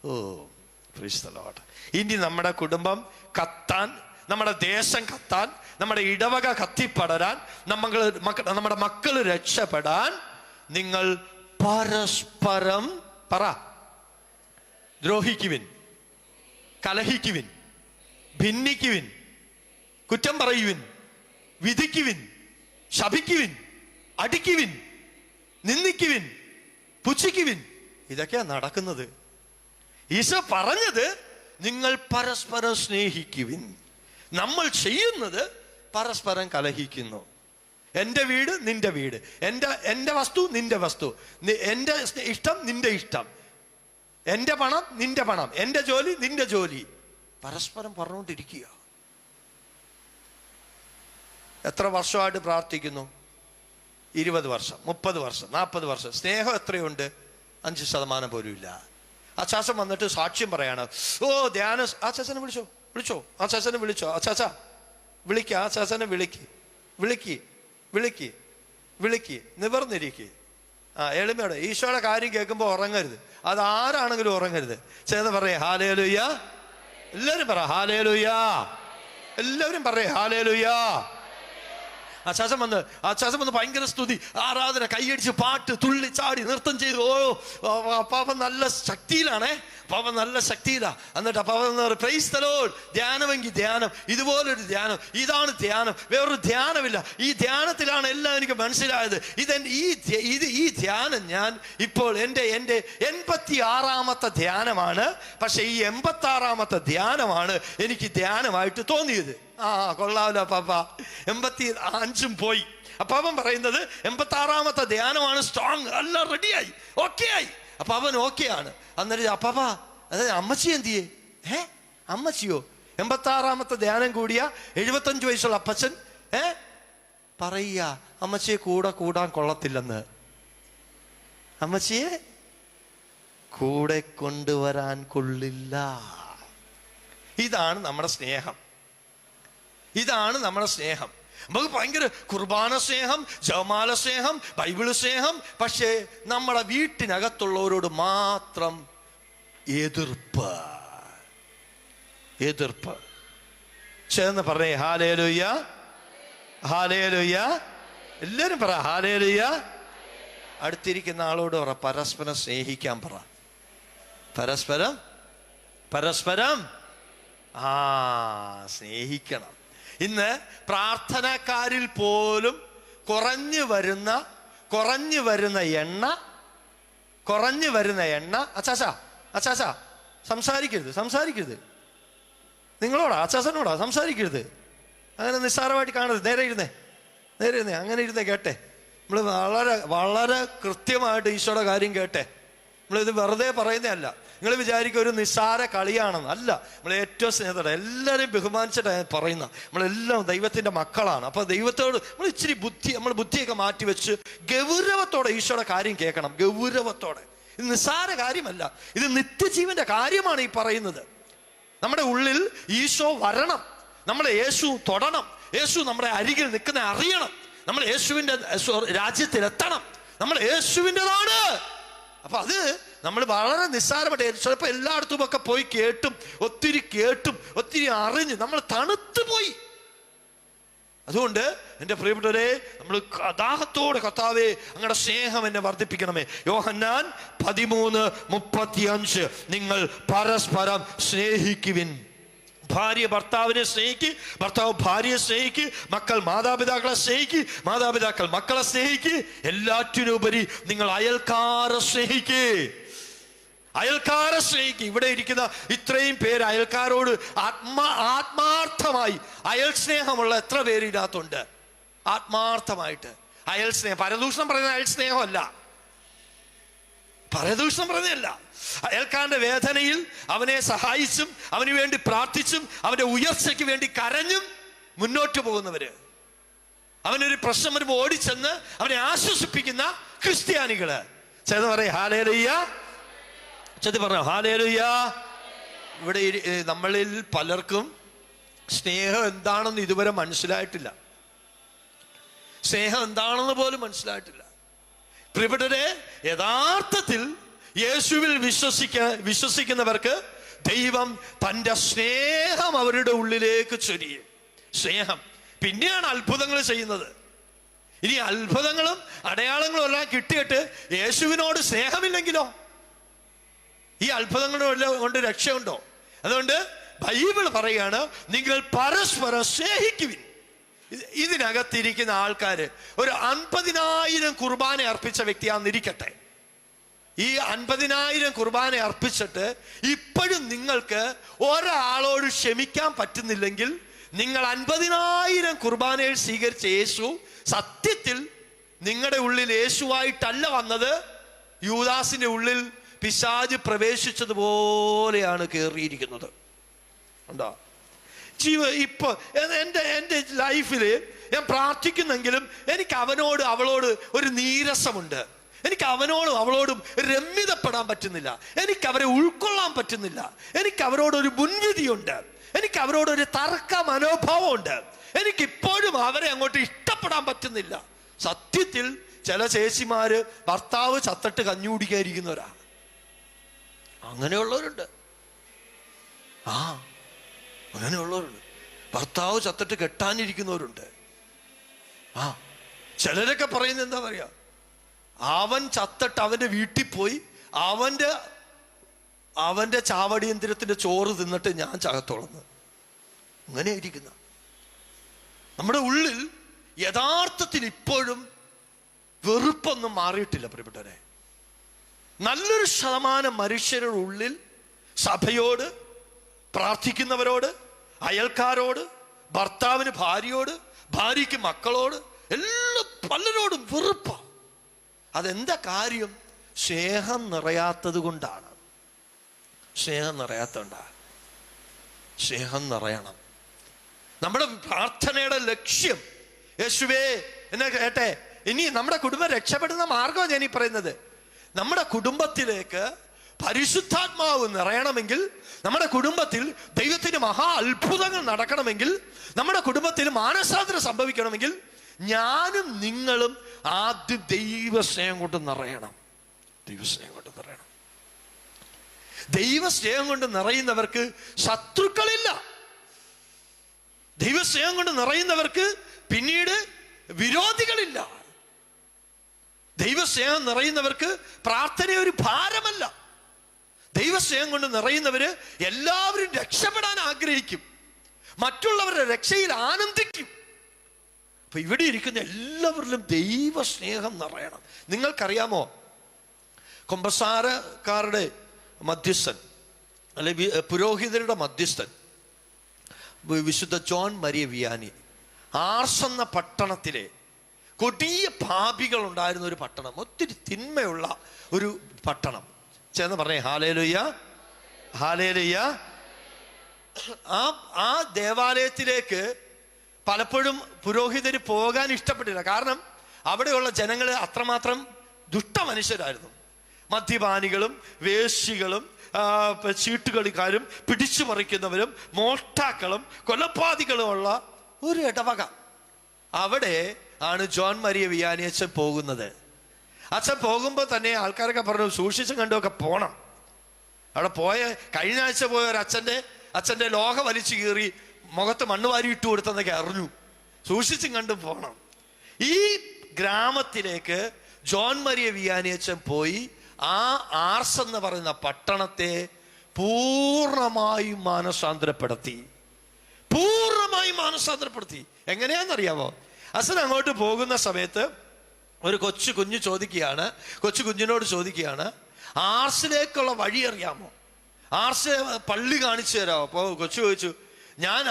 ഓ പ്രൈസ് ദി ലോർഡ്. ഇനി നമ്മുടെ കുടുംബം കത്താൻ, നമ്മുടെ ദേശം കത്താൻ, നമ്മുടെ ഇടവക കത്തിപ്പടരാൻ, നമ്മുടെ മക്കൾ രക്ഷപ്പെടാൻ നിങ്ങൾ പരസ്പരം ദ്രോഹിക്കുവിൻ, കലഹിക്കുവിൻ, ഭിന്നിക്കുവിൻ, കുറ്റം പറയുവിൻ, വിധിക്കുവിൻ, ശപിക്കുവിൻ, അടിക്കുവിൻ, നിന്ദിക്കുവിൻ, പുച്ഛിക്കുവിൻ. ഇതൊക്കെയാ നടക്കുന്നത്. ഈശോ പറഞ്ഞത് നിങ്ങൾ പരസ്പരം സ്നേഹിക്കുവിൻ. നമ്മൾ ചെയ്യുന്നത് പരസ്പരം കലഹിക്കുന്നു. എൻ്റെ വീട് നിന്റെ വീട്, എൻ്റെ വസ്തു നിന്റെ വസ്തു, എൻ്റെ ഇഷ്ടം നിന്റെ ഇഷ്ടം, എൻ്റെ പണം നിന്റെ പണം, എൻ്റെ ജോലി നിന്റെ ജോലി, പരസ്പരം പറഞ്ഞുകൊണ്ടിരിക്കുക. എത്ര വർഷമായിട്ട് പ്രാർത്ഥിക്കുന്നു? 20 വർഷം, 30 വർഷം, 40 വർഷം. സ്നേഹം എത്രയുണ്ട്? 5% പോലും ഇല്ല. അച്ചാച്ചൻ വന്നിട്ട് സാക്ഷ്യം പറയാണ്. ഓ ധ്യാനം. അച്ചാച്ചനെ വിളിച്ചോ അച്ചാച്ചനെ വിളിച്ചോ. അച്ചാച്ച വിളിക്ക, അച്ചാച്ചനെ വിളിക്ക്, നിവർന്നിരിക്കുക. എളിമയോടെ ഈശോയുടെ കാര്യം കേൾക്കുമ്പോൾ ഉറങ്ങരുത്. അത് ആരാണെങ്കിലും ഉറങ്ങരുത്. ചേർന്ന് പറയേ ഹല്ലേലൂയ. എല്ലാവരും പറ ഹല്ലേലൂയ. എല്ലാവരും പറയേ ഹല്ലേലൂയ. അച്ചാച്ചൻ വന്ന് ഭയങ്കര സ്തുതി, ആരാധന, കൈയടിച്ച് പാട്ട്, തുള്ളി ചാടി നൃത്തം ചെയ്തു. ഓ അപ്പാപ്പൻ നല്ല ശക്തിയിലാണേ, അപ്പാപ്പൻ നല്ല ശക്തിയിലാ. എന്നിട്ട് അപ്പാപ്പൻ പ്രൈസ് ദി ലോർഡ്. ധ്യാനമെങ്കിൽ ധ്യാനം, ഇതുപോലൊരു ധ്യാനം, ഇതാണ് ധ്യാനം, വേറൊരു ധ്യാനമില്ല. ഈ ധ്യാനത്തിലാണ് എല്ലാം എനിക്ക് മനസ്സിലായത്. ഈ ധ്യാനം ഞാൻ ഇപ്പോൾ എൻ്റെ 86ാമത്തെ ധ്യാനമാണ്. പക്ഷെ ഈ 86ാമത്തെ ധ്യാനമാണ് എനിക്ക് ധ്യാനമായിട്ട് തോന്നിയത്. കൊള്ളാമല്ലോ അപ്പാപ്പ. 85 പോയി. അപ്പാപ്പൻ പറയുന്നത് 86ാമത്തെ ധ്യാനമാണ്. സ്ട്രോങ്, എല്ലാം റെഡിയായി, ഓക്കെ ആയി. അപ്പാപ്പൻ ഓക്കെ ആണ്. അന്നേരം അപ്പാപ്പ, അതായത് അമ്മച്ചി എന്തിയേ? അമ്മച്ചിയോ? 86ാമത്തെ ധ്യാനം കൂടിയ 75 വയസ്സുള്ള അപ്പച്ചൻ പറയുക, അമ്മച്ചിയെ കൂടാൻ കൊള്ളത്തില്ലെന്ന്. അമ്മച്ചിയെ കൂടെ കൊണ്ടുവരാൻ കൊള്ളില്ല. ഇതാണ് നമ്മുടെ സ്നേഹം. ഇതാണ് നമ്മുടെ സ്നേഹം. നമുക്ക് ഭയങ്കര കുർബാന സ്നേഹം, ജപമാല സ്നേഹം, ബൈബിൾ സ്നേഹം. പക്ഷേ നമ്മുടെ വീട്ടിനകത്തുള്ളവരോട് മാത്രം എതിർപ്പ്. ചേർന്ന് പറഞ്ഞേ ഹല്ലേലൂയ, ഹല്ലേലൂയ. എല്ലാവരും പറ ഹല്ലേലൂയ. അടുത്തിരിക്കുന്ന ആളോട് പറ പരസ്പരം സ്നേഹിക്കാൻ പറ. പരസ്പരം സ്നേഹിക്കണം. ഇന്ന് പ്രാർത്ഥനക്കാരിൽ പോലും കുറഞ്ഞു വരുന്ന എണ്ണ. അച്ചാച്ച സംസാരിക്കരുത്. നിങ്ങളോടാ, അച്ചാച്ചനോടാ സംസാരിക്കരുത്. അങ്ങനെ നിസ്സാരമായിട്ട് കാണരുത്. നേരെ ഇരുന്നേ, അങ്ങനെ ഇരുന്നേ കേട്ടെ. നമ്മൾ വളരെ കൃത്യമായിട്ട് ഈശോയുടെ കാര്യം കേട്ടെ. നമ്മളിത് വെറുതെ പറയുന്നതല്ല. നിങ്ങൾ വിചാരിക്കും ഒരു നിസ്സാര കളിയാണെന്ന്. അല്ല, നമ്മൾ ഏറ്റവും സ്നേഹത്തോടെ എല്ലാവരെയും ബഹുമാനിച്ചിട്ടാണ് പറയുന്നത്. നമ്മളെല്ലാം ദൈവത്തിൻ്റെ മക്കളാണ്. അപ്പോൾ ദൈവത്തോട് നമ്മൾ ഇച്ചിരി ബുദ്ധിയൊക്കെ മാറ്റി വെച്ച് ഗൗരവത്തോടെ ഈശോയുടെ കാര്യം കേൾക്കണം. ഗൗരവത്തോടെ. ഇത് നിസ്സാര കാര്യമല്ല, ഇത് നിത്യജീവന്റെ കാര്യമാണ് ഈ പറയുന്നത്. നമ്മുടെ ഉള്ളിൽ ഈശോ വരണം, നമ്മളെ യേശു തൊടണം, യേശു നമ്മുടെ അരികിൽ നിൽക്കുന്ന അറിയണം, നമ്മൾ യേശുവിൻ്റെ രാജ്യത്തിലെത്തണം, നമ്മൾ യേശുവിൻ്റെതാണ്. അപ്പൊ അത് നമ്മൾ വളരെ നിസ്സാരമായിട്ട് ചിലപ്പോൾ എല്ലായിടത്തും ഒക്കെ പോയി ഒത്തിരി അറിഞ്ഞ് നമ്മൾ തണുത്തു പോയി. അതുകൊണ്ട് എൻ്റെ പ്രിയപ്പെട്ടവരെ, നമ്മൾ ദാഹത്തോടെ കർത്താവേ അങ്ങയുടെ സ്നേഹം എന്നെ വർദ്ധിപ്പിക്കണമേ. യോഹന്നാൻ 13:35 നിങ്ങൾ പരസ്പരം സ്നേഹിക്കുവിൻ. ഭാര്യ ഭർത്താവിനെ സ്നേഹിക്ക്, ഭർത്താവ് ഭാര്യയെ സ്നേഹിക്ക്, മക്കൾ മാതാപിതാക്കളെ സ്നേഹിക്ക്, മാതാപിതാക്കൾ മക്കളെ സ്നേഹിക്ക്. എല്ലാറ്റിനുപരി നിങ്ങൾ അയൽക്കാരെ സ്നേഹിക്ക്, അയൽക്കാരെ സ്നേഹിക്കുക. ഇവിടെ ഇരിക്കുന്ന ഇത്രയും പേര് അയൽക്കാരോട് ആത്മാർത്ഥമായി അയൽ സ്നേഹമുള്ള എത്ര പേര് ഇതിനകത്തുണ്ട്? ആത്മാർത്ഥമായിട്ട് അയൽ സ്നേഹം. പരദൂഷണം പറയുന്ന അയൽ സ്നേഹമല്ല, പരദൂഷണം പറയുന്നതല്ല. അയൽക്കാരന്റെ വേദനയിൽ അവനെ സഹായിച്ചും അവന് വേണ്ടി പ്രാർത്ഥിച്ചും അവന്റെ ഉയർച്ചയ്ക്ക് വേണ്ടി കരഞ്ഞും മുന്നോട്ട് പോകുന്നവര്, അവനൊരു പ്രശ്നം വരുമ്പോൾ ഓടിച്ചെന്ന് അവനെ ആശ്വസിപ്പിക്കുന്ന ക്രിസ്ത്യാനികള്. ചെന്ന് പറയും ഹല്ലേലൂയ, ചെന്ന് പറഞ്ഞു ഹല്ലേലൂയ. ഇവിടെ നമ്മളിൽ പലർക്കും സ്നേഹം എന്താണെന്ന് ഇതുവരെ മനസ്സിലായിട്ടില്ല, സ്നേഹം എന്താണെന്ന് പോലും മനസ്സിലായിട്ടില്ല. പ്രിയപ്പെട്ടവരെ, യഥാർത്ഥത്തിൽ യേശുവിൽ വിശ്വസിക്കുന്നവർക്ക് ദൈവം തൻ്റെ സ്നേഹം അവരുടെ ഉള്ളിലേക്ക് ചൊരിയും. സ്നേഹം പിന്നെയാണ് അത്ഭുതങ്ങൾ ചെയ്യുന്നത്. ഇനി അത്ഭുതങ്ങളും അടയാളങ്ങളും എല്ലാം കിട്ടിയിട്ട് യേശുവിനോട് സ്നേഹമില്ലെങ്കിലോ ഈ അത്ഭുതങ്ങളെല്ലാം കൊണ്ട് രക്ഷയുണ്ടോ? അതുകൊണ്ട് ബൈബിൾ പറയാണ് നിങ്ങൾ പരസ്പരം സ്നേഹിക്കുവിൻ. ഇതിനകത്തിരിക്കുന്ന ആൾക്കാര് ഒരു 50,000 കുർബാന അർപ്പിച്ച വ്യക്തിയാന്നിരിക്കട്ടെ. ഈ 50,000 കുർബാന അർപ്പിച്ചിട്ട് ഇപ്പോഴും നിങ്ങൾക്ക് ഒരാളോട് ക്ഷമിക്കാൻ പറ്റുന്നില്ലെങ്കിൽ നിങ്ങൾ 50,000 കുർബാനയിൽ സ്വീകരിച്ച യേശു സത്യത്തിൽ നിങ്ങളുടെ ഉള്ളിൽ യേശുവായിട്ടല്ല വന്നത്, യൂദാസിന്റെ ഉള്ളിൽ പിശാച് പ്രവേശിച്ചതുപോലെയാണ് കയറിയിരിക്കുന്നത്. ഉണ്ടോ? ഇപ്പൊ എൻ്റെ ലൈഫില് ഞാൻ പ്രാർത്ഥിക്കുന്നെങ്കിലും എനിക്ക് അവനോട് അവളോട് ഒരു നീരസമുണ്ട്. എനിക്ക് അവനോടും അവളോടും രമ്യതപ്പെടാൻ പറ്റുന്നില്ല, എനിക്ക് അവരെ ഉൾക്കൊള്ളാൻ പറ്റുന്നില്ല, എനിക്ക് അവരോടൊരു മുൻവിധിയുണ്ട്, എനിക്ക് അവരോടൊരു തർക്ക മനോഭാവമുണ്ട്, എനിക്കിപ്പോഴും അവരെ അങ്ങോട്ട് ഇഷ്ടപ്പെടാൻ പറ്റുന്നില്ല. സത്യത്തിൽ ചില ചേച്ചിമാര് ഭർത്താവ് ചത്തിട്ട് കഞ്ഞി കുടിക്കാതിരിക്കുന്നവരാ, അങ്ങനെയുള്ളവരുണ്ട്. അങ്ങനെയുള്ളവരുണ്ട്. ഭർത്താവ് ചത്തിട്ട് കെട്ടാനിരിക്കുന്നവരുണ്ട്. ചിലരൊക്കെ പറയുന്നത് എന്താ പറയാ, അവൻ ചത്തിട്ട് അവന്റെ വീട്ടിൽ പോയി അവന്റെ ചാവടിയന്ത്രത്തിന്റെ ചോറ് തിന്നിട്ട് ഞാൻ ചകത്തോളന്ന്. അങ്ങനെ ഇരിക്കുന്ന നമ്മുടെ ഉള്ളിൽ യഥാർത്ഥത്തിൽ ഇപ്പോഴും വെറുപ്പൊന്നും മാറിയിട്ടില്ല. പ്രിയപ്പെട്ടവരെ, നല്ലൊരു ശതമാനം മനുഷ്യരുടെ ഉള്ളിൽ സഭയോട്, പ്രാർത്ഥിക്കുന്നവരോട്, അയൽക്കാരോട്, ഭർത്താവിന് ഭാര്യയോട്, ഭാര്യയ്ക്ക് മക്കളോട്, എല്ലാം പലരോടും വെറുപ്പാണ്. അതെന്താ കാര്യം? സ്നേഹം നിറയാത്തത് കൊണ്ടാണ്. സ്നേഹം നിറയാത്തതുകൊണ്ടാണ്. സ്നേഹം നിറയണം. നമ്മുടെ പ്രാർത്ഥനയുടെ ലക്ഷ്യം, യേശുവേ എന്നെ കേട്ടെ, ഇനി നമ്മുടെ കുടുംബം രക്ഷപ്പെടുന്ന മാർഗമാണ് ഞാൻ ഈ പറയുന്നത്. നമ്മുടെ കുടുംബത്തിലേക്ക് പരിശുദ്ധാത്മാവ് നിറയണമെങ്കിൽ, നമ്മുടെ കുടുംബത്തിൽ ദൈവത്തിന് മഹാ അത്ഭുതങ്ങൾ നടക്കണമെങ്കിൽ, നമ്മുടെ കുടുംബത്തിൽ മാനസാന്തരം സംഭവിക്കണമെങ്കിൽ ഞാനും നിങ്ങളും ആദ്യം ദൈവസ്നേഹം കൊണ്ട് നിറയണം. ദൈവസ്നേഹം കൊണ്ട് നിറയണം. ദൈവസ്നേഹം കൊണ്ട് നിറയുന്നവർക്ക് ശത്രുക്കളില്ല. ദൈവസ്നേഹം കൊണ്ട് നിറയുന്നവർക്ക് പിന്നീട് വിരോധികളില്ല. ദൈവസ്നേഹം നിറയുന്നവർക്ക് പ്രാർത്ഥന ഒരു ഭാരമല്ല. ദൈവസ്നേഹം കൊണ്ട് നിറയുന്നവര് എല്ലാവരും രക്ഷപ്പെടാൻ ആഗ്രഹിക്കും, മറ്റുള്ളവരുടെ രക്ഷയിൽ ആനന്ദിക്കും. അപ്പൊ ഇവിടെ ഇരിക്കുന്ന എല്ലാവരിലും ദൈവസ്നേഹം നിറയണം. നിങ്ങൾക്കറിയാമോ, കൊമ്പസാരക്കാരുടെ മധ്യസ്ഥൻ അല്ലെ പുരോഹിതരുടെ മധ്യസ്ഥൻ വിശുദ്ധ ജോൺ മരിയ വിയാനി, ആർസ് എന്ന പട്ടണത്തിലെ കൊടിയ പാപികൾ ഉണ്ടായിരുന്ന ഒരു പട്ടണം, ഒത്തിരി തിന്മയുള്ള ഒരു പട്ടണം. ചെന്ന് പറഞ്ഞേ ഹല്ലേലൂയ, ഹല്ലേലൂയ. ആ ദേവാലയത്തിലേക്ക് പലപ്പോഴും പുരോഹിതര് പോകാൻ ഇഷ്ടപ്പെട്ടില്ല. കാരണം അവിടെയുള്ള ജനങ്ങൾ അത്രമാത്രം ദുഷ്ട മനുഷ്യരായിരുന്നു. മദ്യപാനികളും വേശ്യകളും ചീട്ടുകളിക്കാരും പിടിച്ചു പറിക്കുന്നവരും മോഷ്ടാക്കളും കൊലപാതകളുമുള്ള ഒരു ഇടവക. അവിടെ ആണ് ജോൺ മരിയ വിയാനി അച്ഛൻ പോകുന്നത്. അച്ഛൻ പോകുമ്പോൾ തന്നെ ആൾക്കാരൊക്കെ പറഞ്ഞു സൂക്ഷിച്ചും കണ്ടുമൊക്കെ പോണം. അവിടെ കഴിഞ്ഞ ആഴ്ച പോയ ഒരു അച്ഛൻ്റെ ലോഹ വലിച്ചു കീറി മുഖത്ത് മണ്ണ് വാരി ഇട്ട് കൊടുത്തെന്നൊക്കെ അറിഞ്ഞു. സൂക്ഷിച്ചും കണ്ടും പോകണം. ഈ ഗ്രാമത്തിലേക്ക് ജോൺ മരിയ വിയാനിയച്ചൻ പോയി ആ ആർസ് എന്ന് പറയുന്ന പട്ടണത്തെ പൂർണ്ണമായും മാനസാന്തരപ്പെടുത്തി. എങ്ങനെയാണെന്നറിയാമോ? അച്ഛൻ അങ്ങോട്ട് പോകുന്ന സമയത്ത് ഒരു കൊച്ചു കുഞ്ഞിനോട് ചോദിക്കുകയാണ്, ആർസിലേക്കുള്ള വഴി അറിയാമോ? ആർസിലെ പള്ളി കാണിച്ചു തരാമോ? അപ്പോൾ കൊച്ചു ചോദിച്ചു, ഞാൻ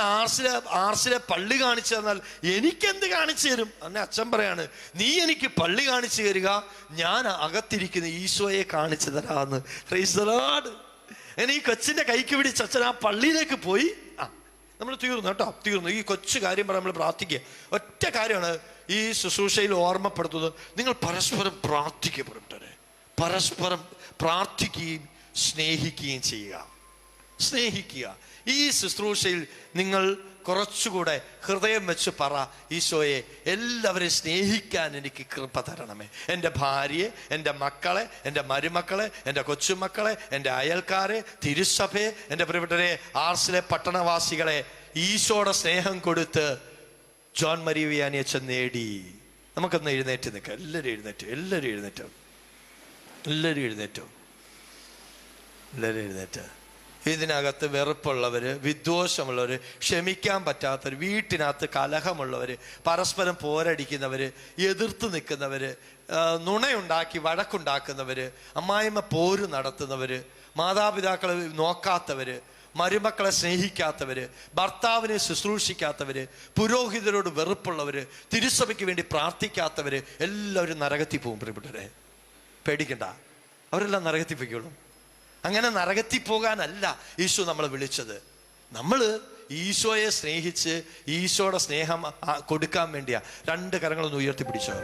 ആർസിലെ പള്ളി കാണിച്ചു തന്നാൽ എനിക്കെന്ത് കാണിച്ചു തരും? അന്നെ അച്ഛൻ പറയാണ്, നീ എനിക്ക് പള്ളി കാണിച്ചു തരിക, ഞാൻ അകത്തിരിക്കുന്ന ഈശോയെ കാണിച്ചു തരാന്ന്. Praise the Lord. അങ്ങനെ ഈ കൊച്ചിന്റെ കൈക്ക് പിടിച്ച് അച്ഛൻ ആ പള്ളിയിലേക്ക് പോയി. നമ്മൾ തീർന്നു കേട്ടോ, തീർന്നു. ഈ കൊച്ചു കാര്യം പറയാൻ നമ്മൾ പ്രാർത്ഥിക്കുക. ഒറ്റ കാര്യമാണ് ഈ ശുശ്രൂഷയിൽ ഓർമ്മപ്പെടുത്തുന്നത്, നിങ്ങൾ പരസ്പരം പ്രാർത്ഥിക്കപ്പെടട്ടെ. പരസ്പരം പ്രാർത്ഥിക്കുകയും സ്നേഹിക്കുകയും ചെയ്യുക. സ്നേഹിക്കുക. ഈ ശുശ്രൂഷയിൽ നിങ്ങൾ കുറച്ചുകൂടെ ഹൃദയം വെച്ച് പറ, ഈശോയെ എല്ലാവരെയും സ്നേഹിക്കാൻ എനിക്ക് കൃപ തരണമേ. എൻ്റെ ഭാര്യയെ, എൻ്റെ മക്കളെ, എൻ്റെ മരുമക്കളെ, എൻ്റെ കൊച്ചുമക്കളെ, എൻ്റെ അയൽക്കാരെ, തിരുസഭയെ, എൻ്റെ പ്രിയപ്പെട്ടവരെ, ആർസിലെ പട്ടണവാസികളെ ഈശോയുടെ സ്നേഹം കൊടുത്ത് ജോൺ മരിയ വിയാനിയച്ചൻ നേടി. നമുക്കൊന്ന് എഴുന്നേറ്റ് നിൽക്കാം. എല്ലാവരും എഴുന്നേറ്റ്. ഇതിനകത്ത് വെറുപ്പുള്ളവര്, വിദ്വേഷമുള്ളവര്, ക്ഷമിക്കാൻ പറ്റാത്തവര്, വീട്ടിനകത്ത് കലഹമുള്ളവര്, പരസ്പരം പോരടിക്കുന്നവര്, എതിർത്ത് നിൽക്കുന്നവര്, നുണയുണ്ടാക്കി വഴക്കുണ്ടാക്കുന്നവര്, അമ്മായിമ്മ പോര് നടത്തുന്നവര്, മാതാപിതാക്കളെ നോക്കാത്തവര്, മരുമക്കളെ സ്നേഹിക്കാത്തവര്, ഭർത്താവിനെ ശുശ്രൂഷിക്കാത്തവര്, പുരോഹിതരോട് വെറുപ്പുള്ളവര്, തിരുസഭയ്ക്ക് വേണ്ടി പ്രാർത്ഥിക്കാത്തവര് എല്ലാവരും നരകത്തിൽ പോകും. പ്രിയപ്പെട്ടവരെ, പേടിക്കണ്ട, അവരെല്ലാം നരകത്തിൽ പോയിക്കോളും. അങ്ങനെ നരകത്തിൽ പോകാനല്ല ഈശോ നമ്മളെ വിളിച്ചത്. നമ്മൾ ഈശോയെ സ്നേഹിച്ച് ഈശോയുടെ സ്നേഹം കൊടുക്കാൻ വേണ്ടിയാ. രണ്ട് കരങ്ങളൊന്ന് ഉയർത്തി പിടിച്ചോ.